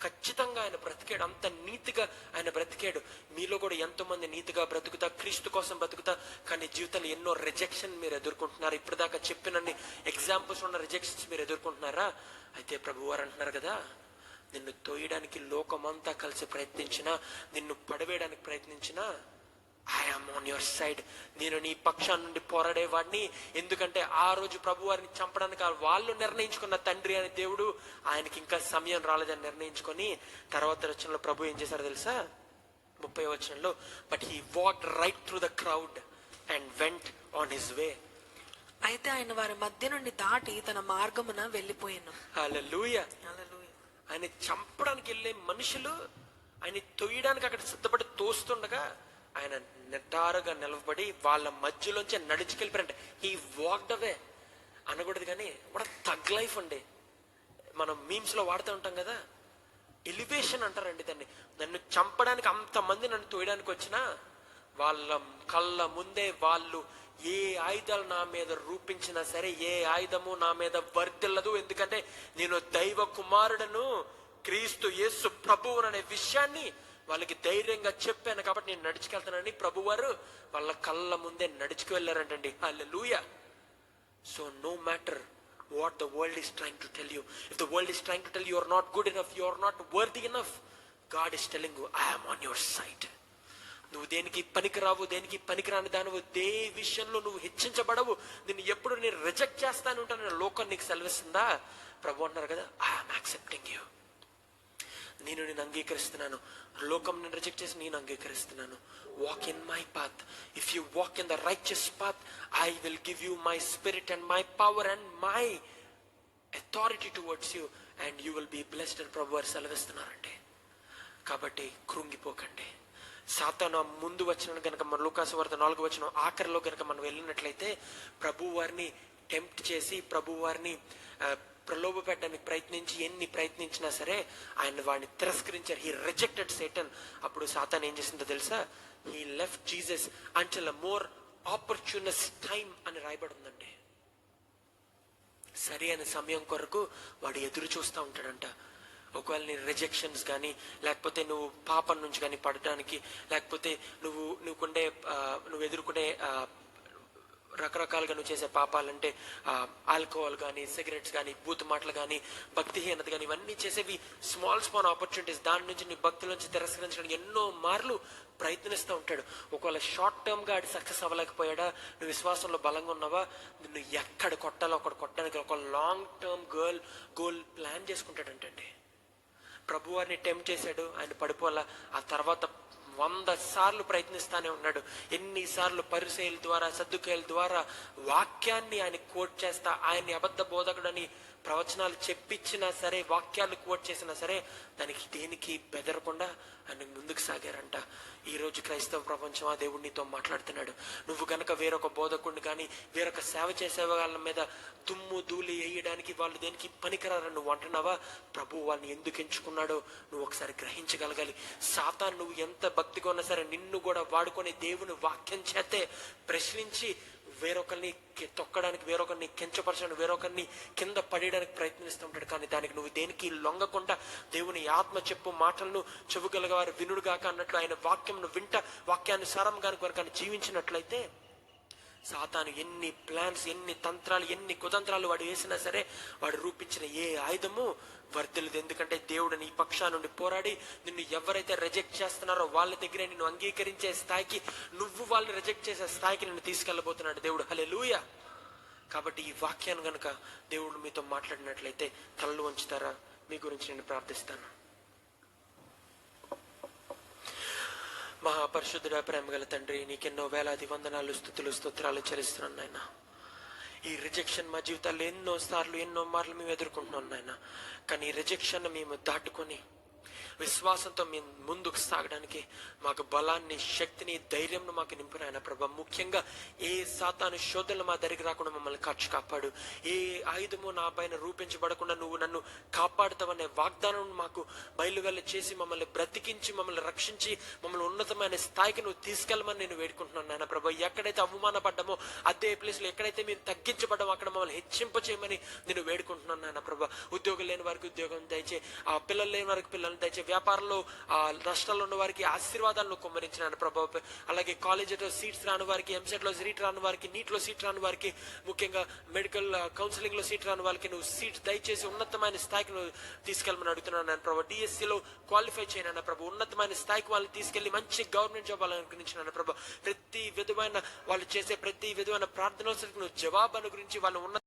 ఖచ్చితంగా ఆయన బ్రతికాడు, అంత నీతిగా ఆయన బ్రతికాడు. మీలో కూడా ఎంతో మంది నీతిగా బ్రతుకుతా, క్రీస్తు కోసం బ్రతుకుతా, కానీ జీవితంలో ఎన్నో రిజెక్షన్ మీరు ఎదుర్కొంటున్నారు. ఇప్పటిదాకా చెప్పినన్ని ఎగ్జాంపుల్స్ ఉన్న రిజెక్షన్స్ మీరు ఎదుర్కొంటున్నారా? అయితే ప్రభు వారు అంటున్నారు కదా, నిన్ను తోయడానికి లోకమంతా కలిసి ప్రయత్నించినా, నిన్ను పడవేయడానికి ప్రయత్నించినా, ఐఆమ్ ఆన్ యువర్ సైడ్. నేను నీ పక్షాన్ని నుండి పోరాడేవాడిని. ఎందుకంటే ఆ రోజు ప్రభు వారిని చంపడానికి వాళ్ళు నిర్ణయించుకున్న తండ్రి అనే దేవుడు, ఆయనకి ఇంకా సమయం రాలేదని నిర్ణయించుకొని తర్వాత వచనంలో ప్రభు ఏం చేశారో తెలుసా? 30వ వచనంలో, but he walked right through the crowd and went on his way. అయితే ఆయన వారి మధ్య నుండి దాటి తన మార్గమున వెళ్ళిపోయాను. హల్లెలూయా. ఆయన చంపడానికి వెళ్ళే మనుషులు ఆయన తొయ్యడానికి అక్కడ సిద్ధపడి తోస్తుండగా ఆయన నిటారుగా నిలబడి వాళ్ళ మధ్యలోంచి నడుచుకెళ్ళిపోయారంటే హీ వాక్డ్ అవే అనకూడదు, కానీ వాట్ థగ్ లైఫ్ అండి. మనం మీమ్స్ లో వాడుతూ ఉంటాం కదా, ఎలివేషన్ అంటారండి దాన్ని. నన్ను చంపడానికి అంతమంది నన్ను తోయడానికి వచ్చినా వాళ్ళ కళ్ళ ముందే వాళ్ళు ఏ ఆయుధాలు నా మీద రూపించినా సరే, ఏ ఆయుధము నా మీద వర్తిల్లదు. ఎందుకంటే నేను దైవ కుమారుడను, క్రీస్తు యేసు ప్రభువు అనే విషయాన్ని వాళ్ళకి ధైర్యంగా చెప్పాను కాబట్టి నేను నడుచుకెళ్తానని ప్రభువారు వాళ్ళ కళ్ళ ముందే నడుచుకు వెళ్ళారంటండి. Hallelujah. So no matter what the world is trying to tell you, if the world is trying to tell you you're not good enough, you're not worthy enough, God is telling you I am on your side. నువ్వు దేనికి పనికిరావు, దేనికి పనికిరాని దానివు, they విషయంలో నువ్వు హెచ్చించబడవు, నిన్ను ఎప్పుడు నేను రిజెక్ట్ చేస్తాను ఉంటాను లోకం నీకు సెలవిస్తుందా? ప్రభు అంటున్నారు కదా, ఐఎమ్ యాక్సెప్టింగ్ యూ. నేను అంగీకరిస్తున్నాను. లోకం నేను రిజెక్ట్ చేసి నేను అంగీకరిస్తున్నాను. Walk in my path. If you walk in the righteous path, I will give you my spirit and my power and my authority towards you and you will be blessed అని ప్రభు వారు సెలవిస్తున్నారండి. కాబట్టి కృంగిపోకండి. సాతాను ముందు వచ్చిన కనుక మన లూకాసు వార్త 4వ వచనం ఆఖరిలో కనుక మనం వెళ్ళినట్లయితే ప్రభు వారిని టెంప్ట్ చేసి ప్రభు వారిని ప్రలోభ పెట్టడానికి ప్రయత్నించి ఎన్ని ప్రయత్నించినా సరే ఆయన వాడిని తిరస్కరించారు. He rejected Satan. అప్పుడు సాతాన్ ఏం చేసిందో తెలుసా? He left Jesus until a more opportune time అని రాయబడి ఉందండి. సరి అయిన సమయం కొరకు వాడు ఎదురు చూస్తూ ఉంటాడంట. ఒకవేళ నీ రిజెక్షన్స్ కానీ, లేకపోతే నువ్వు పాపం నుంచి కానీ పడటానికి, లేకపోతే నువ్వు ఎదుర్కొనే రకరకాలుగా నువ్వు చేసే పాపాలంటే ఆల్కహాల్ కానీ, సిగరెట్స్ కానీ, బూతు మాటలు కానీ, భక్తిహీనత కానీ, ఇవన్నీ చేసేవి స్మాల్ ఆపర్చునిటీస్. దాని నుంచి నీ భక్తుల నుంచి తిరస్కరించడానికి ఎన్నో మార్లు ప్రయత్నిస్తూ ఉంటాడు. ఒకవేళ షార్ట్ టర్మ్ గా ఆడి సక్సెస్ అవ్వలేకపోయాడా, నువ్వు విశ్వాసంలో బలంగా ఉన్నావా, నిన్ను ఎక్కడ కొట్టాలో అక్కడ కొట్టడానికి ఒక లాంగ్ టర్మ్ గోల్ ప్లాన్ చేసుకుంటాడంటండి. ప్రభు వారిని టెంప్ట్ చేశాడు, ఆయన పడిపోలా. ఆ తర్వాత 100 సార్లు ప్రయత్నిస్తానే ఉన్నాడు. ఎన్నిసార్లు పరిసయ్యుల ద్వారా, సద్దుకాయల ద్వారా వాక్యాన్ని ఆయన కోట్ చేస్తా, ఆయన్ని అబద్ధ బోధకుడని ప్రవచనాలు చెప్పించినా సరే, వాక్యాలు కోట్ చేసినా సరే దానికి దేనికి బెదరకుండా ఆయన ముందుకు సాగారంట. ఈ రోజు క్రైస్తవ ప్రపంచం ఆ దేవుడు నీతో మాట్లాడుతున్నాడు. నువ్వు గనక వేరొక బోధకుడిని కానీ వేరొక సేవ చేసే వాళ్ళ మీద దుమ్ము ధూళి వేయడానికి వాళ్ళు దేనికి పనికిరారని నువ్వు అంటున్నావా? ప్రభు వాళ్ళని ఎందుకు ఎంచుకున్నాడో నువ్వు ఒకసారి గ్రహించగలగాలి. సాతాను నువ్వు ఎంత భక్తిగా ఉన్నా సరే నిన్ను కూడా వాడుకొని దేవుని వాక్యం చేతే ప్రశ్నించి వేరొకరిని తొక్కడానికి, వేరొకరిని కించపరచడానికి, వేరొకరిని కింద పడేయడానికి ప్రయత్నిస్తూ ఉంటాడు. కానీ దానికి నువ్వు దేనికి లొంగకుండా దేవుని ఆత్మ చెప్పు మాటలను చెవుగలగారు వినుడుగాక అన్నట్లు ఆయన వాక్యం వింట వాక్యానుసారం కనుక జీవించినట్లయితే సాతాను ఎన్ని ప్లాన్స్, ఎన్ని తంత్రాలు, ఎన్ని కుతంత్రాలు వాడు వేసినా సరే వాడు రూపించిన ఏ ఆయుధము వర్ధిల్లదు. ఎందుకంటే దేవుడు నీ పక్షా నుండి పోరాడి నిన్ను ఎవరైతే రిజెక్ట్ చేస్తున్నారో వాళ్ళ దగ్గరే నిన్ను అంగీకరించే స్థాయికి, నువ్వు వాళ్ళని రిజెక్ట్ చేసే స్థాయికి నిన్ను తీసుకెళ్ళబోతున్నాడు దేవుడు. హల్లెలూయా. కాబట్టి ఈ వాక్యాన్ని గనుక దేవుడు మీతో మాట్లాడినట్లయితే కళ్ళు వంచుతారా? మీ గురించి నేను ప్రార్థిస్తాను. మహాపరిశుద్ధుడా, ప్రేమగల తండ్రి, నీకెన్నో వేలాది వందనాలు, స్తుతులు, స్తోత్రాలు చెల్లిస్తున్నాను నాయన. ఈ రిజెక్షన్ మా జీవితాల్లో ఎన్నో సార్లు, ఎన్నో మార్లు మేము ఎదుర్కొంటున్నాం నాయన. కానీ ఈ రిజెక్షన్ మేము దాటుకొని విశ్వాసంతో మేము ముందుకు సాగడానికి మాకు బలాన్ని, శక్తిని, ధైర్యంను మాకు నింపిన ఆయన ప్రభా. ముఖ్యంగా ఏ సాతాను శోధనలు మా దగ్గరికి రాకుండా మమ్మల్ని కాపాడు. ఏ ఆయుధము నా పైన రూపించబడకుండా నువ్వు నన్ను కాపాడుతావనే వాగ్దానం మాకు బయలువెళ్ళ చేసి మమ్మల్ని బ్రతికించి, మమ్మల్ని రక్షించి, మమ్మల్ని ఉన్నతమైన స్థాయికి నువ్వు తీసుకెళ్ళమని నేను వేడుకుంటున్నాను నాయన ప్రభా. ఎక్కడైతే అవమానపడ్డామో అదే ప్లేస్లో, ఎక్కడైతే మేము తగ్గించబడ్డామో అక్కడ మమ్మల్ని హెచ్చింప చేయమని నేను వేడుకుంటున్నాను నాయన ప్రభా. ఉద్యోగం లేని వారికి ఉద్యోగం దయచే, ఆ పిల్లలు లేని వారికి పిల్లల్ని దయచే, వ్యాపారంలో ఆ నష్టాల్లో ఉన్న వారికి ఆశీర్వాదాలను కుమ్మరించిన ప్రభావ. అలాగే కాలేజీలో సీట్స్ రాని వారికి, ఎంసెట్ లో సీట్ రాని వారికి, నీట్ లో సీట్ రాని వారికి, ముఖ్యంగా మెడికల్ కౌన్సిలింగ్ లో సీట్ రాని వారికి నువ్వు సీట్ దయచేసి ఉన్నతమైన స్థాయికి నువ్వు తీసుకెళ్ళమని అడుగుతున్నాను ప్రభావ. డిఎస్సిలో క్వాలిఫై చేయను ప్రభావ. ఉన్నతమైన స్థాయికి వాళ్ళని తీసుకెళ్లి మంచి గవర్నమెంట్ జాబ్ అనుగ్రహించిన ప్రభావ. ప్రతి విధమైన వాళ్ళు చేసే ప్రతి విధమైన ప్రార్థన నువ్వు జవాబు అనుగ్రహించి వాళ్ళు ఉన్న